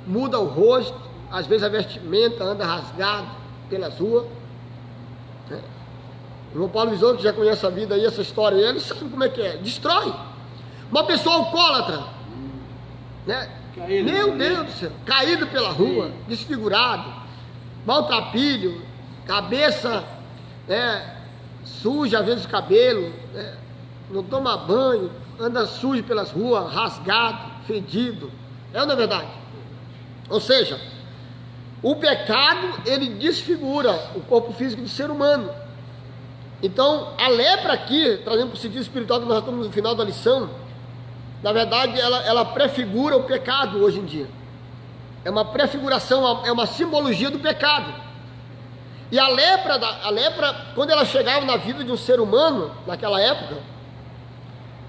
muda o rosto, às vezes a vestimenta anda rasgada pelas ruas, né? O irmão Paulo Visor, que já conhece a vida aí, essa história, ele sabe como é que é, destrói. Uma pessoa alcoólatra, né? Meu Deus do céu, caído pela rua, desfigurado, maltrapilho, cabeça, né, suja, às vezes o cabelo, né, não toma banho, anda sujo pelas ruas, rasgado, fedido. É ou não é verdade? Ou seja, o pecado, ele desfigura o corpo físico do ser humano. Então, a lepra aqui, trazendo para o sentido espiritual que nós estamos no final da lição, na verdade, ela prefigura o pecado hoje em dia. É uma prefiguração, é uma simbologia do pecado. E a lepra, quando ela chegava na vida de um ser humano, naquela época,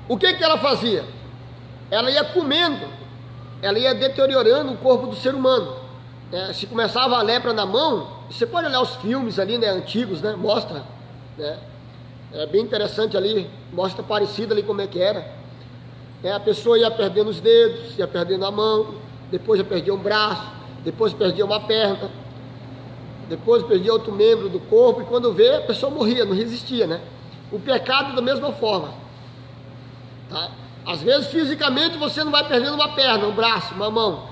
o que ela fazia? Ela ia comendo, ela ia deteriorando o corpo do ser humano. Se começava a lepra na mão, você pode olhar os filmes ali, né, antigos, né, mostra, né, é bem interessante ali, mostra parecido ali como é que era. A pessoa ia perdendo os dedos, ia perdendo a mão, depois já perdia um braço, depois perdia uma perna, depois perdia outro membro do corpo, e quando vê, a pessoa morria, não resistia, né? O pecado da mesma forma, tá? Às vezes fisicamente você não vai perdendo uma perna, um braço, uma mão,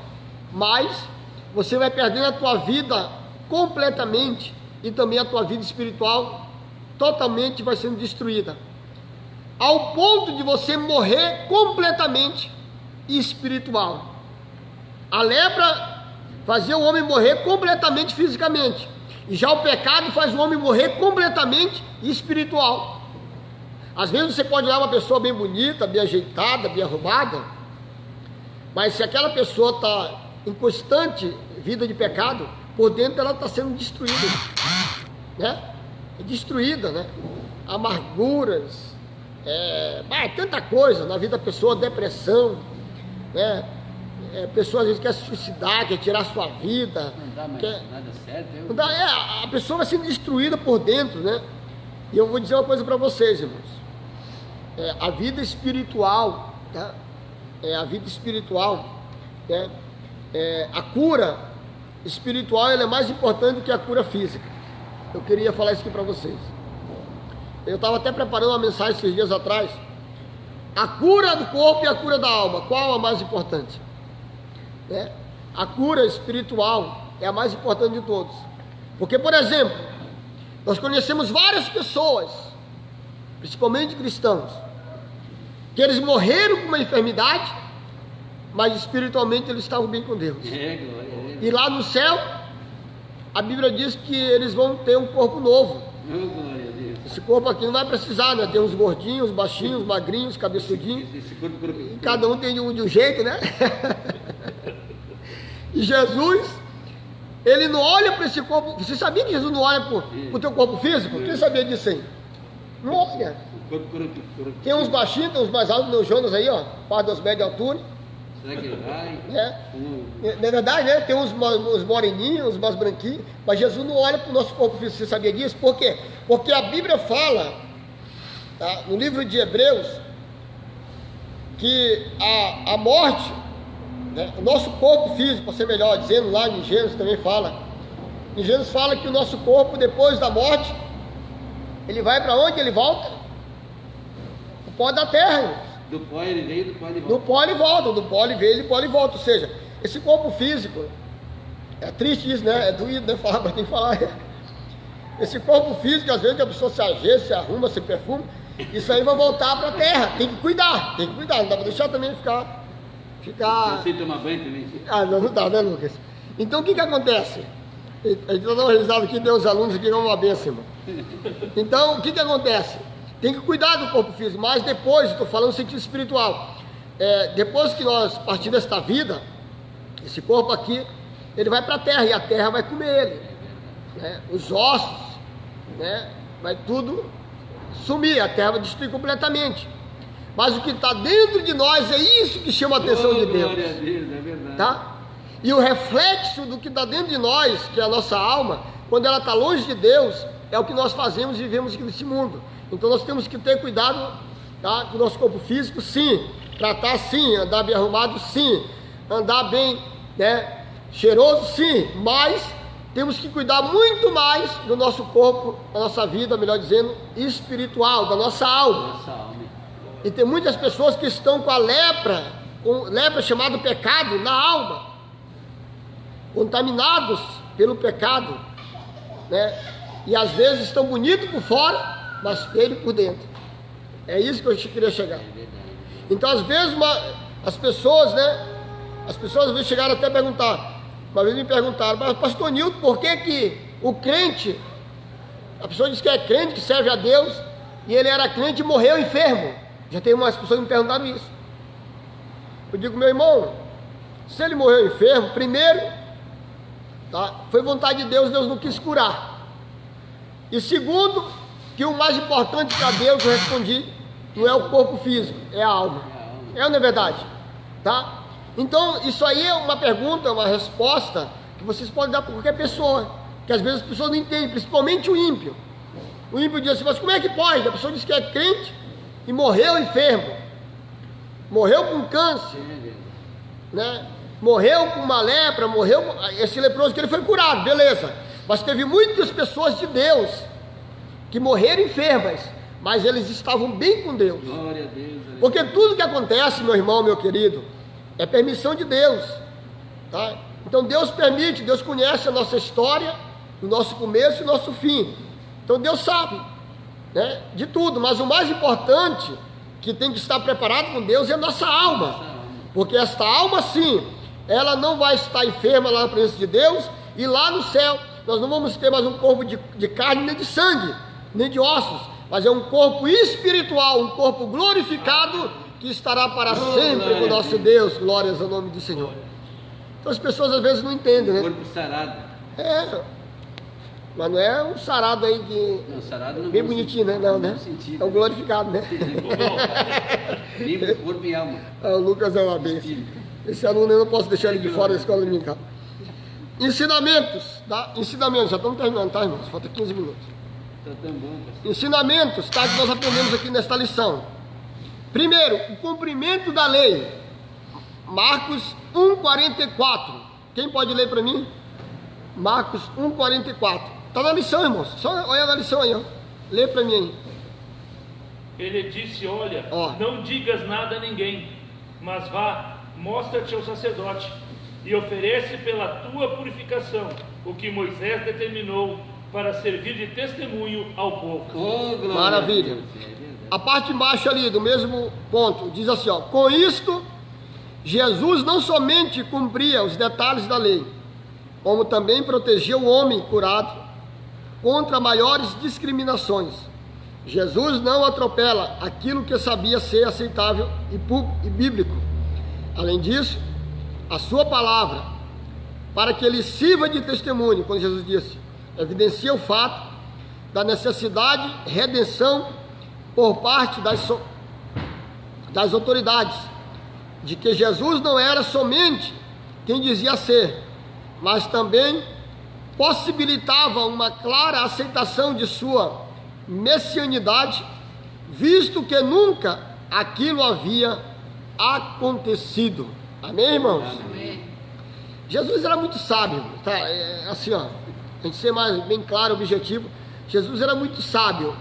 mas você vai perdendo a tua vida completamente, e também a tua vida espiritual totalmente vai sendo destruída, ao ponto de você morrer completamente espiritual. A lepra fazia o homem morrer completamente fisicamente, e já o pecado faz o homem morrer completamente espiritual. Às vezes você pode olhar uma pessoa bem bonita, bem ajeitada, bem arrumada, mas se aquela pessoa está em constante vida de pecado, por dentro ela está sendo destruída, né? Destruída, né? Amarguras, tanta coisa na vida da pessoa, depressão, né? Pessoa às vezes quer se suicidar, quer tirar a sua vida, Não dá mais nada certo. não dá, a pessoa vai sendo destruída por dentro, né? E eu vou dizer uma coisa para vocês, irmãos, a vida espiritual, tá? A vida espiritual, né? A cura espiritual, ela é mais importante do que a cura física. Eu queria falar isso aqui para vocês. Eu estava até preparando uma mensagem esses dias atrás. A cura do corpo e a cura da alma, qual a mais importante? A cura espiritual é a mais importante de todos. Porque, por exemplo, nós conhecemos várias pessoas, principalmente cristãos, que eles morreram com uma enfermidade, mas espiritualmente eles estavam bem com Deus. E lá no céu, a Bíblia diz que eles vão ter um corpo novo. Esse corpo aqui não vai precisar, né? Tem uns gordinhos, baixinhos, magrinhos, cabeçudinhos. E cada um tem de um jeito, né? E Jesus, ele não olha para esse corpo. Você sabia que Jesus não olha para o teu corpo físico? Quem sabia disso aí? Não olha. Tem uns baixinhos, tem uns mais altos, meu Jonas aí, ó, par 2 metros de altura. Será que ele vai? Na verdade, né? Tem uns moreninhos, uns mais branquinhos, mas Jesus não olha para o nosso corpo físico. Você sabia disso? Por quê? Porque a Bíblia fala, tá, no livro de Hebreus, que a morte, né, o nosso corpo físico, para ser melhor dizendo, lá em Gênesis também fala. Em Gênesis fala que o nosso corpo, depois da morte, ele vai para onde? Ele volta? O pó da terra, irmãos. Do pó ele veio, do pó ele volta. Do pó ele volta, do pó ele veio, do pó ele volta. Ou seja, esse corpo físico, é triste isso, né? É doído, né? Falar, tem que falar. Esse corpo físico, às vezes a pessoa se ajeita, se arruma, se perfuma, isso aí vai voltar para a terra. Tem que cuidar, não dá para deixar também ficar. Não sei tomar banho também. Não dá, né, Lucas? Então o que acontece? A gente está dando uma risada aqui, tem uns alunos aqui, vão uma benção, irmão. Então, o que acontece? Tem que cuidar do corpo físico, mas depois, estou falando no sentido espiritual, depois que nós partimos desta vida, esse corpo aqui, ele vai para a terra, e a terra vai comer ele, né? Os ossos, né? Vai tudo sumir, a terra vai destruir completamente. Mas o que está dentro de nós é isso que chama a atenção de Deus. Glória a Deus, é verdade. Tá? E o reflexo do que está dentro de nós, que é a nossa alma, quando ela está longe de Deus, é o que nós fazemos e vivemos aqui nesse mundo. Então nós temos que ter cuidado, tá, com o nosso corpo físico, sim. Tratar sim, andar bem arrumado, sim. Andar bem, né, cheiroso, sim. Mas temos que cuidar muito mais do nosso corpo, da nossa vida, melhor dizendo, espiritual, da nossa alma. Nossa alma. E tem muitas pessoas que estão com a lepra, chamado pecado, na alma, contaminados pelo pecado, né? E às vezes estão bonitos por fora, mas feios por dentro. É isso que eu queria chegar. Então, às vezes, as pessoas, né? As pessoas às vezes chegaram até a perguntar. Uma vez me perguntaram, mas pastor Nilton, por que o crente, a pessoa diz que é crente, que serve a Deus, e ele era crente e morreu enfermo? Já tem umas pessoas que me perguntaram isso. Eu digo, meu irmão, se ele morreu enfermo, primeiro, tá, foi vontade de Deus, Deus não quis curar. E segundo, que o mais importante para Deus, eu respondi, não é o corpo físico, é a alma. É ou não é verdade? Tá? Então, isso aí é uma pergunta, uma resposta que vocês podem dar para qualquer pessoa, que às vezes as pessoas não entendem, principalmente o ímpio. O ímpio diz assim, mas como é que pode? A pessoa diz que é crente e morreu enfermo, morreu com câncer, né? Morreu com uma lepra, morreu com... Esse leproso que ele foi curado, beleza. Mas teve muitas pessoas de Deus que morreram enfermas, mas eles estavam bem com Deus. Glória a Deus. Porque tudo que acontece, meu irmão, meu querido, é permissão de Deus, tá? Então Deus permite, Deus conhece a nossa história, o nosso começo e o nosso fim. Então Deus sabe, né, de tudo, mas o mais importante que tem que estar preparado com Deus é a nossa alma. Porque esta alma sim, ela não vai estar enferma lá na presença de Deus, e lá no céu nós não vamos ter mais um corpo de carne, nem de sangue, nem de ossos, mas é um corpo espiritual, um corpo glorificado, que estará para sempre com o nosso Deus. Glórias ao nome do Senhor. Então as pessoas às vezes não entendem, né? Corpo sarado. É, mas não é um sarado aí que... Não, sarado não. Bem bonitinho, né? Não, né? É um glorificado, né? Livre, corpo e alma. O Lucas é uma bênção. Esse aluno eu não posso deixar ele de fora da escola dominical. Ensinamentos, tá? Ensinamentos, já estamos terminando, tá, irmãos? Falta 15 minutos. Tá tão bom, pastor. Ensinamentos, tá? Que nós aprendemos aqui nesta lição. Primeiro, o cumprimento da lei. Marcos 1,44. Quem pode ler para mim? Marcos 1,44. Está na lição, irmãos. Só olha na lição aí, ó. Lê para mim aí. Ele disse, olha, Ó. não digas nada a ninguém, mas vá, mostra-te ao sacerdote e oferece pela tua purificação o que Moisés determinou para servir de testemunho ao povo. Oh, glória Maravilha. a Deus. É verdade. A parte embaixo ali, do mesmo ponto, diz assim, ó. Com isto, Jesus não somente cumpria os detalhes da lei, como também protegia o homem curado contra maiores discriminações. Jesus não atropela aquilo que sabia ser aceitável e bíblico. Além disso, a sua palavra, para que ele sirva de testemunho, quando Jesus disse, evidencia o fato da necessidade de redenção por parte das autoridades, de que Jesus não era somente quem dizia ser, mas também possibilitava uma clara aceitação de sua messianidade, visto que nunca aquilo havia acontecido. Amém, irmãos? Amém. Jesus era muito sábio, tá? Assim, ó, a gente ser mais bem claro, objetivo. Jesus era muito sábio.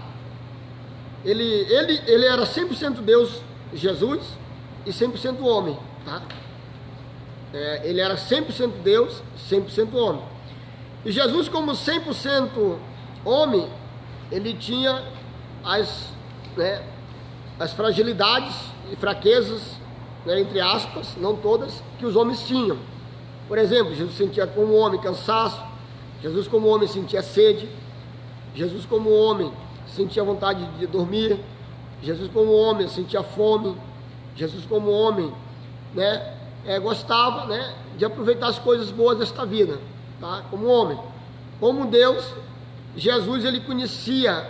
Ele era 100% Deus, Jesus, e 100% homem, tá? Ele era 100% Deus, 100% homem. E Jesus, como 100% homem, ele tinha as fragilidades e fraquezas, né, entre aspas, não todas, que os homens tinham. Por exemplo, Jesus sentia como homem cansaço, Jesus como homem sentia sede, Jesus como homem sentia vontade de dormir, Jesus como homem sentia fome, Jesus como homem, né, gostava, né, de aproveitar as coisas boas desta vida, tá? Como homem. Como Deus, Jesus ele conhecia,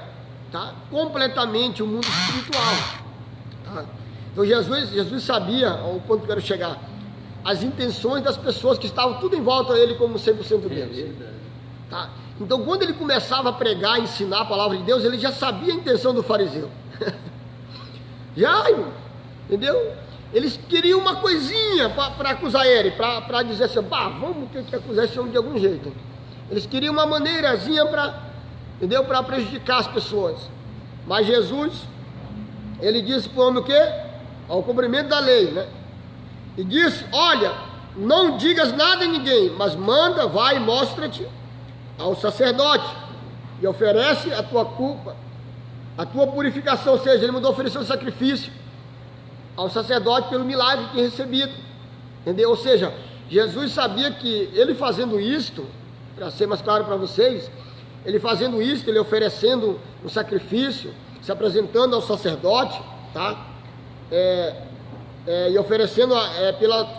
tá, completamente o mundo espiritual, tá? Então Jesus sabia, ao ponto que eu quero chegar, as intenções das pessoas que estavam tudo em volta dele como 100% Deus, tá? Então quando ele começava a pregar, a ensinar a palavra de Deus, ele já sabia a intenção do fariseu. Já, irmão, entendeu? Eles queriam uma coisinha para acusar ele, para dizer assim, vamos ter que acusar esse homem de algum jeito. Eles queriam uma maneirazinha entendeu? Para prejudicar as pessoas. Mas Jesus, ele disse para o homem o quê? Ao cumprimento da lei, né? E disse, olha, não digas nada a ninguém, mas manda, vai e mostra-te ao sacerdote. e oferece a tua culpa, a tua purificação. Ou seja, ele mandou oferecer um sacrifício ao sacerdote pelo milagre que tinha recebido, entendeu? Ou seja, Jesus sabia que ele fazendo isto, para ser mais claro para vocês, ele fazendo isto, ele oferecendo um sacrifício, se apresentando ao sacerdote, tá? E oferecendo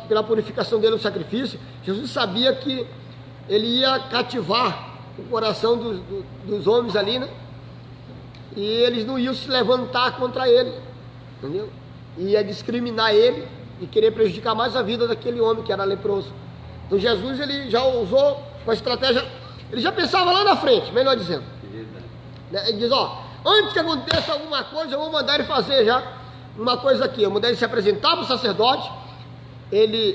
pela purificação dele o sacrifício, Jesus sabia que ele ia cativar o coração dos homens ali, né? E eles não iam se levantar contra ele, entendeu? Ia discriminar ele e querer prejudicar mais a vida daquele homem que era leproso. Então Jesus, ele já usou com a estratégia, ele já pensava lá na frente, melhor dizendo. Ele diz, ó, antes que aconteça alguma coisa, eu vou mandar ele fazer já uma coisa aqui. Eu vou mandar ele se apresentar para o sacerdote,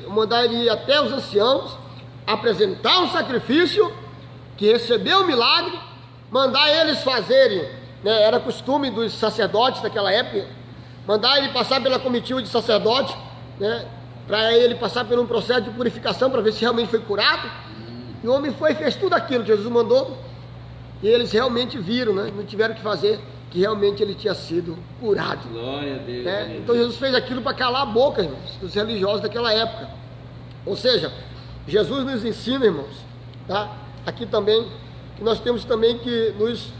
mandar ele ir até os anciãos, apresentar um sacrifício, que recebeu o milagre, mandar eles fazerem, né, era costume dos sacerdotes daquela época, mandar ele passar pela comitiva de sacerdote, né, para ele passar por um processo de purificação, para ver se realmente foi curado. E o homem foi e fez tudo aquilo que Jesus mandou, e eles realmente viram, né, não tiveram que fazer, que realmente ele tinha sido curado. Glória a Deus. Né? Então Jesus fez aquilo para calar a boca, irmãos, dos religiosos daquela época. Ou seja, Jesus nos ensina, irmãos, tá? Aqui também, que nós temos também que nos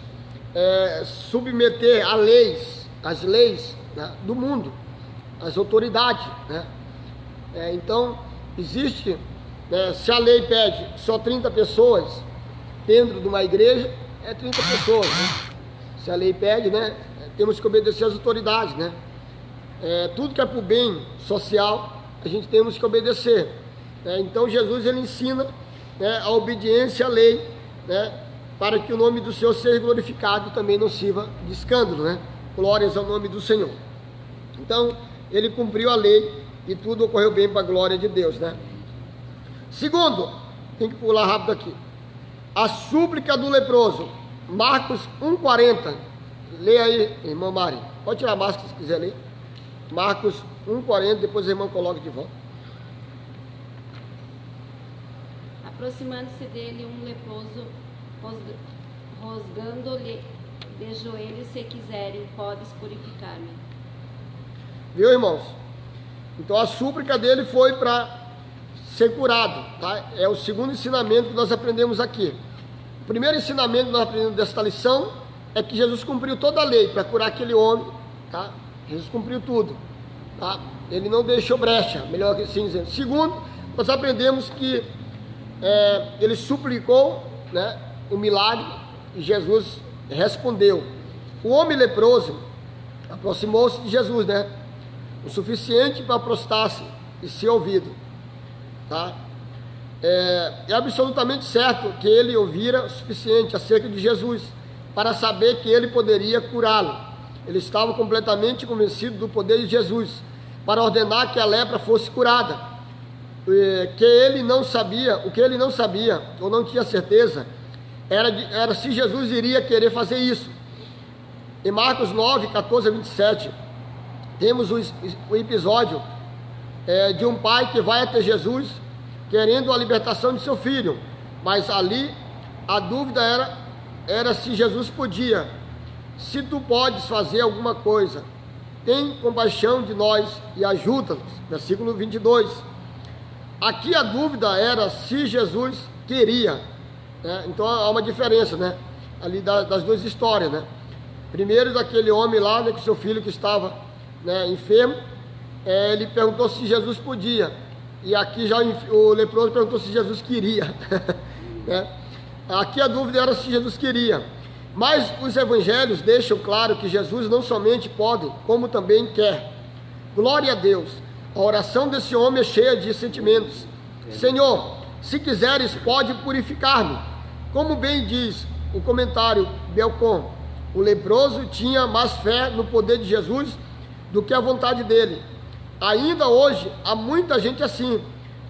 submeter a leis, as leis, né, do mundo, as autoridades, né? Então, existe, né, se a lei pede só 30 pessoas dentro de uma igreja, é 30 pessoas, né? Se a lei pede, né, temos que obedecer às autoridades, né? Tudo que é para o bem social, a gente temos que obedecer. Então Jesus, ele ensina, né, a obediência à lei, né, para que o nome do Senhor seja glorificado e também não sirva de escândalo, né? Glórias ao nome do Senhor. Então, ele cumpriu a lei e tudo ocorreu bem para a glória de Deus, né? Segundo, tem que pular rápido aqui, a súplica do leproso, Marcos 1,40. Leia aí, irmã Mari. Pode tirar a máscara se quiser ler. Marcos 1,40, depois a irmã coloca de volta. Aproximando-se dele um leproso, rosgando-lhe de joelhos, se quiserem, podes purificar-me. Viu, irmãos? Então a súplica dele foi para ser curado, tá? É o segundo ensinamento que nós aprendemos aqui. O primeiro ensinamento que nós aprendemos desta lição é que Jesus cumpriu toda a lei para curar aquele homem, tá? Jesus cumpriu tudo, tá? Ele não deixou brecha, melhor que assim dizendo. Segundo, nós aprendemos que ele suplicou, né, o milagre e Jesus respondeu. O homem leproso aproximou-se de Jesus, né, o suficiente para prostrar-se e ser ouvido, tá? É absolutamente certo que ele ouvira o suficiente acerca de Jesus para saber que ele poderia curá-lo. Ele estava completamente convencido do poder de Jesus para ordenar que a lepra fosse curada. O que ele não sabia ou não tinha certeza era se Jesus iria querer fazer isso. Em Marcos 9, 14 a 27, temos o episódio de um pai que vai até Jesus querendo a libertação de seu filho, mas ali a dúvida era se Jesus podia. Se tu podes fazer alguma coisa, tem compaixão de nós e ajuda-nos. Versículo 22. Aqui a dúvida era se Jesus queria, né? Então há uma diferença, né, ali das duas histórias, né? Primeiro daquele homem lá, né, com seu filho que estava, né, enfermo, ele perguntou se Jesus podia, e aqui já o leproso perguntou se Jesus queria, né? Aqui a dúvida era se Jesus queria, mas os evangelhos deixam claro que Jesus não somente pode, como também quer. Glória a Deus. A oração desse homem é cheia de sentimentos. Senhor, se quiseres, pode purificar-me. Como bem diz o comentário Belcon, o leproso tinha mais fé no poder de Jesus do que a vontade dele. Ainda hoje, há muita gente assim,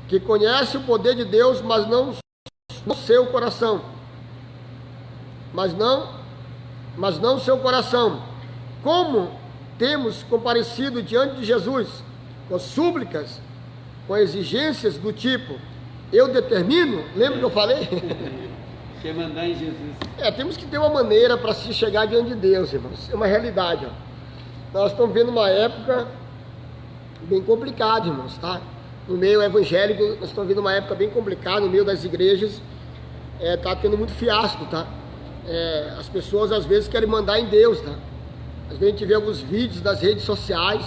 que conhece o poder de Deus, mas não no seu coração. Mas não seu coração. Como temos comparecido diante de Jesus, com súplicas, com exigências do tipo, eu determino, lembra que eu falei? Quer mandar em Jesus. Temos que ter uma maneira para se chegar diante de Deus, irmãos. É uma realidade, ó. Nós estamos vendo uma época bem complicada, irmãos, tá? No meio evangélico, nós estamos vendo uma época bem complicada, no meio das igrejas, tá tendo muito fiasco, tá? As pessoas às vezes querem mandar em Deus, tá? Às vezes a gente vê alguns vídeos nas redes sociais,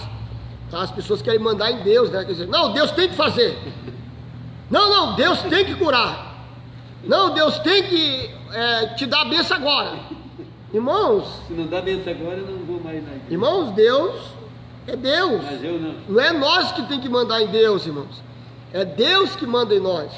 tá? As pessoas querem mandar em Deus, né? Quer dizer, não, Deus tem que fazer. Não, Deus tem que curar. Não, Deus tem que te dar a bênção agora. Irmãos, se não dá bênção agora, eu não vou mais na igreja. Irmãos, Deus é Deus. Mas eu não. Não é nós que tem que mandar em Deus, irmãos. É Deus que manda em nós.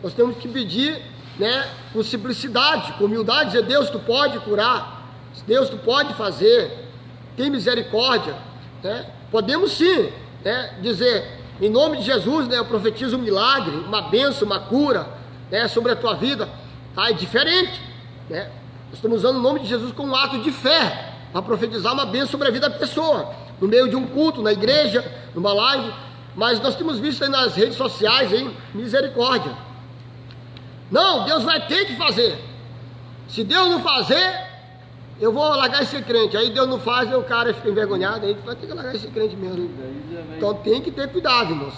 Nós temos que pedir, né, com simplicidade, com humildade, dizer, Deus, tu pode curar. Deus, tu pode fazer. Tem misericórdia, né? Podemos sim, né, dizer, em nome de Jesus, né, eu profetizo um milagre, uma bênção, uma cura, né, sobre a tua vida. Tá? É diferente, né? Nós estamos usando o nome de Jesus como um ato de fé, para profetizar uma bênção sobre a vida da pessoa, no meio de um culto, na igreja, numa live. Mas nós temos visto aí nas redes sociais, hein, misericórdia. Não, Deus vai ter que fazer. Se Deus não fazer, eu vou largar esse crente. Aí Deus não faz, aí o cara fica envergonhado, aí vai ter que largar esse crente mesmo. Então tem que ter cuidado, irmãos,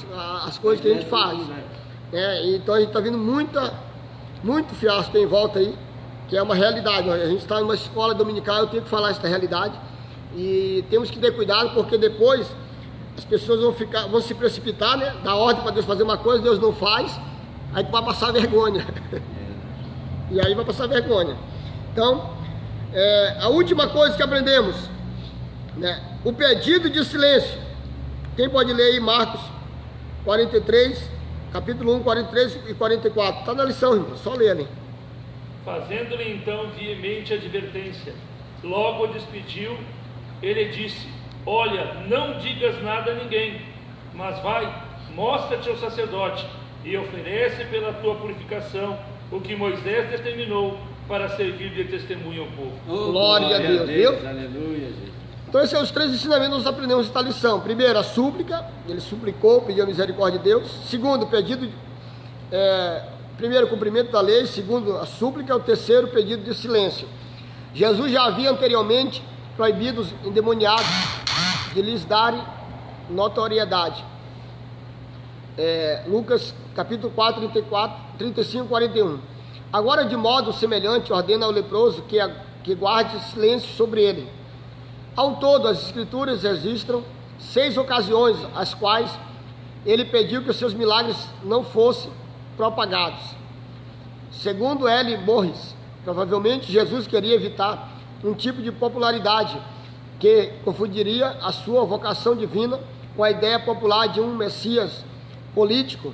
as coisas que a gente faz. Então a gente está vendo muito fiasco em volta aí, que é uma realidade. A gente está numa escola dominical, eu tenho que falar essa realidade. E temos que ter cuidado, porque depois as pessoas vão se precipitar, né? Dar ordem para Deus fazer uma coisa, Deus não faz, aí vai passar vergonha. E aí vai passar vergonha. Então, a última coisa que aprendemos, né? O pedido de silêncio. Quem pode ler aí Marcos 43, capítulo 1, 43 e 44? Está na lição, irmão, só ler ali. Fazendo-lhe então veemente advertência, logo o despediu. Ele disse, olha, não digas nada a ninguém, mas vai, mostra-te ao sacerdote e oferece pela tua purificação o que Moisés determinou para servir de testemunho ao povo. Oh, glória a Deus, viu? Aleluia, Jesus. Então esses são os 3 ensinamentos que nós aprendemos nesta lição. Primeiro, a súplica, ele suplicou, pediu a misericórdia de Deus. Segundo, pedido, primeiro, o cumprimento da lei. Segundo, a súplica. O terceiro, pedido de silêncio. Jesus já havia anteriormente proibido os endemoniados de lhes darem notoriedade. Lucas capítulo 4, 35, 41. Agora, de modo semelhante, ordena ao leproso que guarde silêncio sobre ele. Ao todo, as escrituras registram 6 ocasiões às quais ele pediu que os seus milagres não fossem propagados. Segundo L. Morris, provavelmente Jesus queria evitar um tipo de popularidade que confundiria a sua vocação divina com a ideia popular de um Messias político,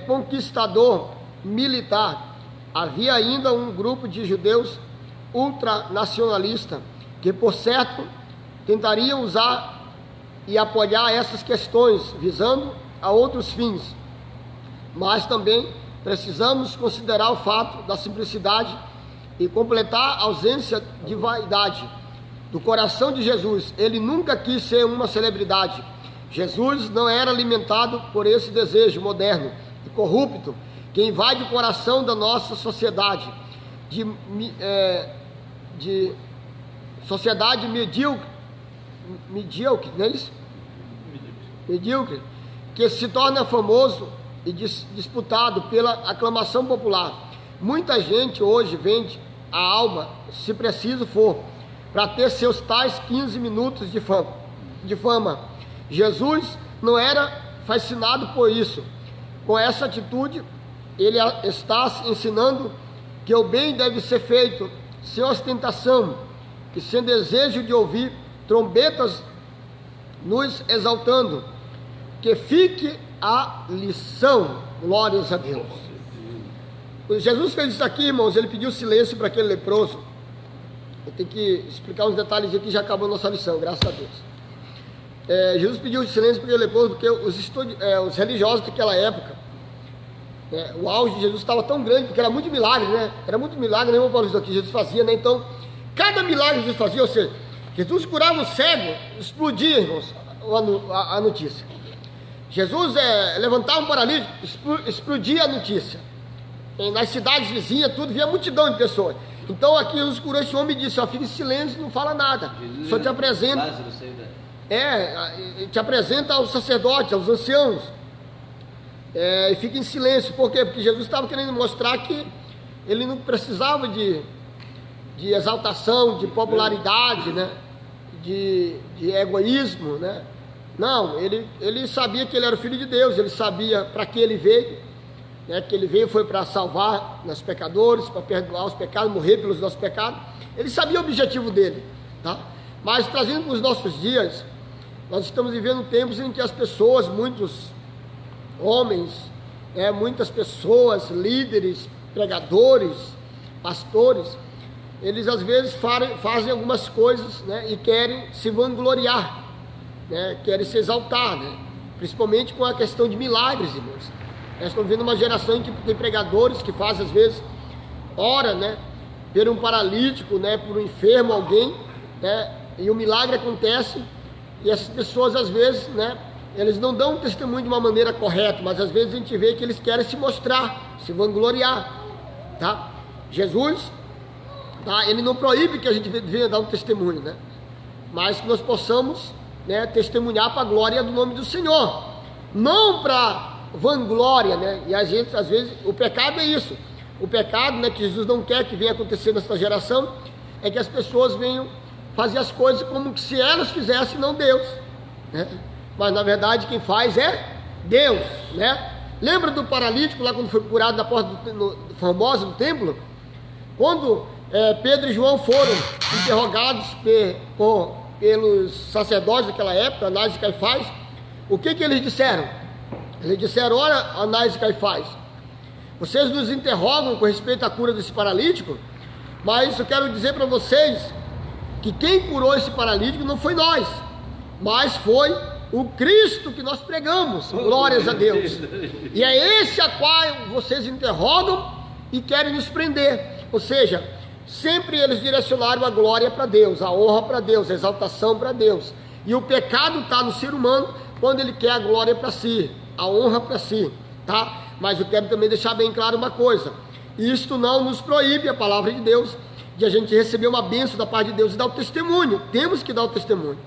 conquistador, militar. Havia ainda um grupo de judeus ultranacionalistas que, por certo, tentariam usar e apoiar essas questões, visando a outros fins. Mas também precisamos considerar o fato da simplicidade e completar a ausência de vaidade do coração de Jesus. Ele nunca quis ser uma celebridade. Jesus não era alimentado por esse desejo moderno e corrupto que invade o coração da nossa sociedade, de sociedade medíocre, não é isso? Medíocre, que se torna famoso e disputado pela aclamação popular. Muita gente hoje vende a alma, se preciso for, para ter seus tais 15 minutos de fama. Jesus não era fascinado por isso. Com essa atitude, ele está ensinando que o bem deve ser feito sem ostentação e sem desejo de ouvir trombetas nos exaltando. Que fique a lição. Glórias a Deus. Jesus fez isso aqui, irmãos. Ele pediu silêncio para aquele leproso. Eu tenho que explicar uns detalhes aqui, já acabou a nossa lição, graças a Deus. Jesus pediu silêncio para aquele leproso porque os religiosos daquela época, o auge de Jesus estava tão grande, porque era muito milagre, né? Era muito milagre, né, irmão Paulo, isso que Jesus fazia, né? Então, cada milagre que Jesus fazia, ou seja, Jesus curava o cego, explodia, irmãos, a notícia. Jesus levantava um paralítico, explodia a notícia. nas cidades vizinhas, tudo, via multidão de pessoas. Então aqui Jesus curou esse homem e disse, ó, fica em silêncio, não fala nada. Só te apresenta. Lázaro saiu da... Te apresenta aos sacerdotes, aos anciãos. E fica em silêncio. Por quê? Porque Jesus estava querendo mostrar que ele não precisava de exaltação, de popularidade, né? De egoísmo, né? Não, ele sabia que ele era o Filho de Deus, ele sabia para que ele veio, né? Que ele veio foi para salvar os pecadores, para perdoar os pecados, morrer pelos nossos pecados. Ele sabia o objetivo dele, tá? Mas trazendo para os nossos dias, nós estamos vivendo tempos em que as pessoas, muitos homens, muitas pessoas, líderes, pregadores, pastores, eles às vezes fazem algumas coisas, né, e querem se vangloriar, né, querem se exaltar, né, principalmente com a questão de milagres, irmãos. Nós estamos vendo uma geração em que tem pregadores que fazem às vezes, ora, né, por um paralítico, né, por um enfermo, alguém, né, e o milagre acontece, e essas pessoas às vezes, né, eles não dão um testemunho de uma maneira correta, mas às vezes a gente vê que eles querem se mostrar, se vangloriar, tá? Jesus, tá? Ele não proíbe que a gente venha dar um testemunho, né? Mas que nós possamos, né, testemunhar para a glória do nome do Senhor, não para vanglória, né? E a gente, às vezes, o pecado é isso. O pecado, né, que Jesus não quer que venha acontecer nessa geração, é que as pessoas venham fazer as coisas como que se elas fizessem, não Deus, né? Mas na verdade quem faz é Deus, né? Lembra do paralítico lá quando foi curado na porta famosa do templo? Quando Pedro e João foram interrogados pelos sacerdotes daquela época, Anás e Caifás, o que eles disseram? Eles disseram, olha, Anás e Caifás, vocês nos interrogam com respeito à cura desse paralítico, mas eu quero dizer para vocês que quem curou esse paralítico não foi nós, mas foi o Cristo que nós pregamos, glórias a Deus. E é esse a qual vocês interrogam e querem nos prender. Ou seja, sempre eles direcionaram a glória para Deus, a honra para Deus, a exaltação para Deus. E o pecado está no ser humano quando ele quer a glória para si, a honra para si, tá? Mas eu quero também deixar bem claro uma coisa: isto não nos proíbe, a palavra de Deus, de a gente receber uma bênção da parte de Deus e dar o testemunho. Temos que dar o testemunho,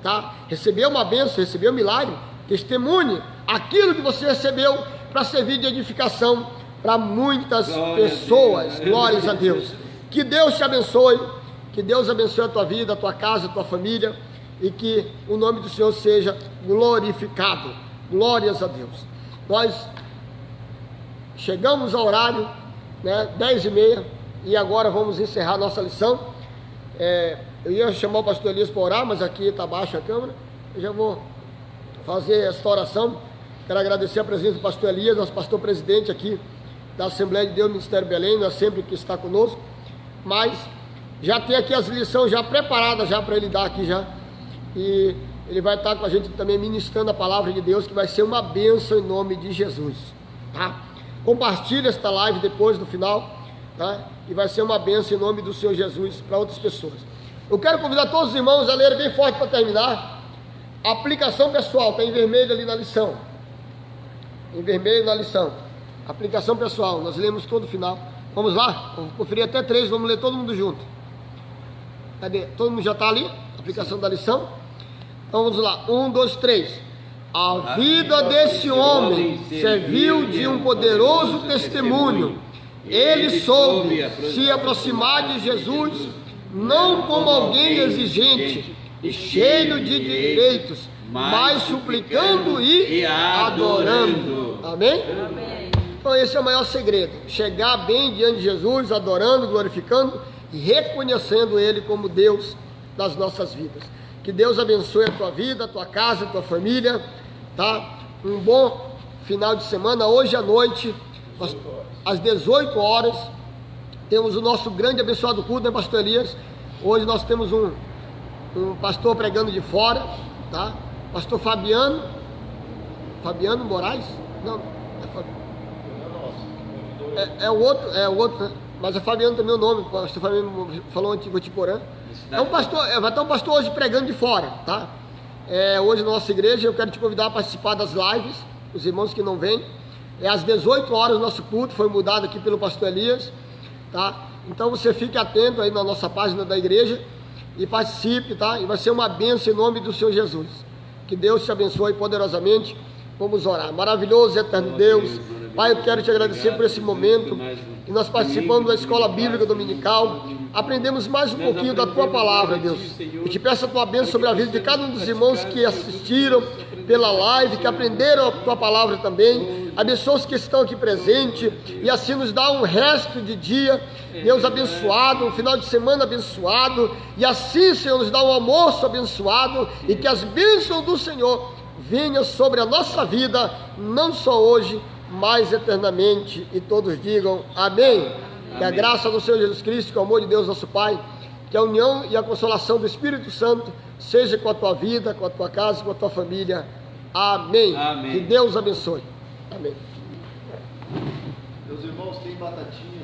tá? Receber uma bênção, receber um milagre, testemunhe aquilo que você recebeu para servir de edificação para muitas pessoas. Glórias a Deus. Que Deus te abençoe, que Deus abençoe a tua vida, a tua casa, a tua família, e que o nome do Senhor seja glorificado. Glórias a Deus. Nós chegamos ao horário, né, 10h30, e agora vamos encerrar nossa lição. Eu ia chamar o pastor Elias para orar, mas aqui está baixa a câmera. Eu já vou fazer esta oração. Quero agradecer a presença do pastor Elias, nosso pastor presidente aqui da Assembleia de Deus, Ministério Belém, não é sempre que está conosco, mas já tem aqui as lições já preparadas já para ele dar aqui já, e ele vai estar com a gente também ministrando a palavra de Deus, que vai ser uma bênção em nome de Jesus, tá? Compartilhe esta live depois, no final, tá? E vai ser uma bênção em nome do Senhor Jesus para outras pessoas. Eu quero convidar todos os irmãos a lerem bem forte para terminar. A aplicação pessoal está em vermelho ali na lição, em vermelho na lição. Aplicação pessoal, nós lemos todo o final. Vamos lá? Vamos conferir até 3, vamos ler todo mundo junto. Cadê? Todo mundo já está ali? Aplicação da lição? Então vamos lá, 1, 2, 3. A vida desse homem serviu de um poderoso testemunho. Ele soube se aproximar de Jesus, não como alguém exigente e cheio de direitos, mas suplicando e adorando. Amém? Então esse é o maior segredo, chegar bem diante de Jesus, adorando, glorificando e reconhecendo Ele como Deus das nossas vidas. Que Deus abençoe a tua vida, a tua casa, a tua família, tá? Um bom final de semana. Hoje à noite, às 18 horas, temos o nosso grande abençoado culto, né, pastor Elias? Hoje nós temos um pastor pregando de fora, tá? Pastor Fabiano Moraes? Não, é o outro, né? Mas é Fabiano também o nome, o pastor Fabiano falou antigo Tiporã. É um pastor, vai estar um pastor hoje pregando de fora, tá? Hoje na nossa igreja, eu quero te convidar a participar das lives, os irmãos que não vêm. É às 18 horas o nosso culto, foi mudado aqui pelo pastor Elias, tá? Então você fique atento aí na nossa página da igreja e participe, tá? E vai ser uma bênção em nome do Senhor Jesus. Que Deus te abençoe poderosamente. Vamos orar. Maravilhoso, eterno Deus. Pai, eu quero te agradecer por esse momento que nós participamos da escola bíblica dominical. Aprendemos mais um pouquinho da tua palavra, Deus. Eu te peço a tua bênção sobre a vida de cada um dos irmãos que assistiram pela live, que aprenderam a tua palavra também. Abençoa os que estão aqui presentes e assim nos dá um resto de dia, Deus abençoado, um final de semana abençoado, e assim, Senhor, nos dá um almoço abençoado, e que as bênçãos do Senhor venham sobre a nossa vida, não só hoje, mas eternamente, e todos digam amém. Que a graça do Senhor Jesus Cristo, que o amor de Deus nosso Pai, que a união e a consolação do Espírito Santo seja com a tua vida, com a tua casa, com a tua família. Amém. Amém. Que Deus abençoe. Amém. Meus irmãos, tem batatinha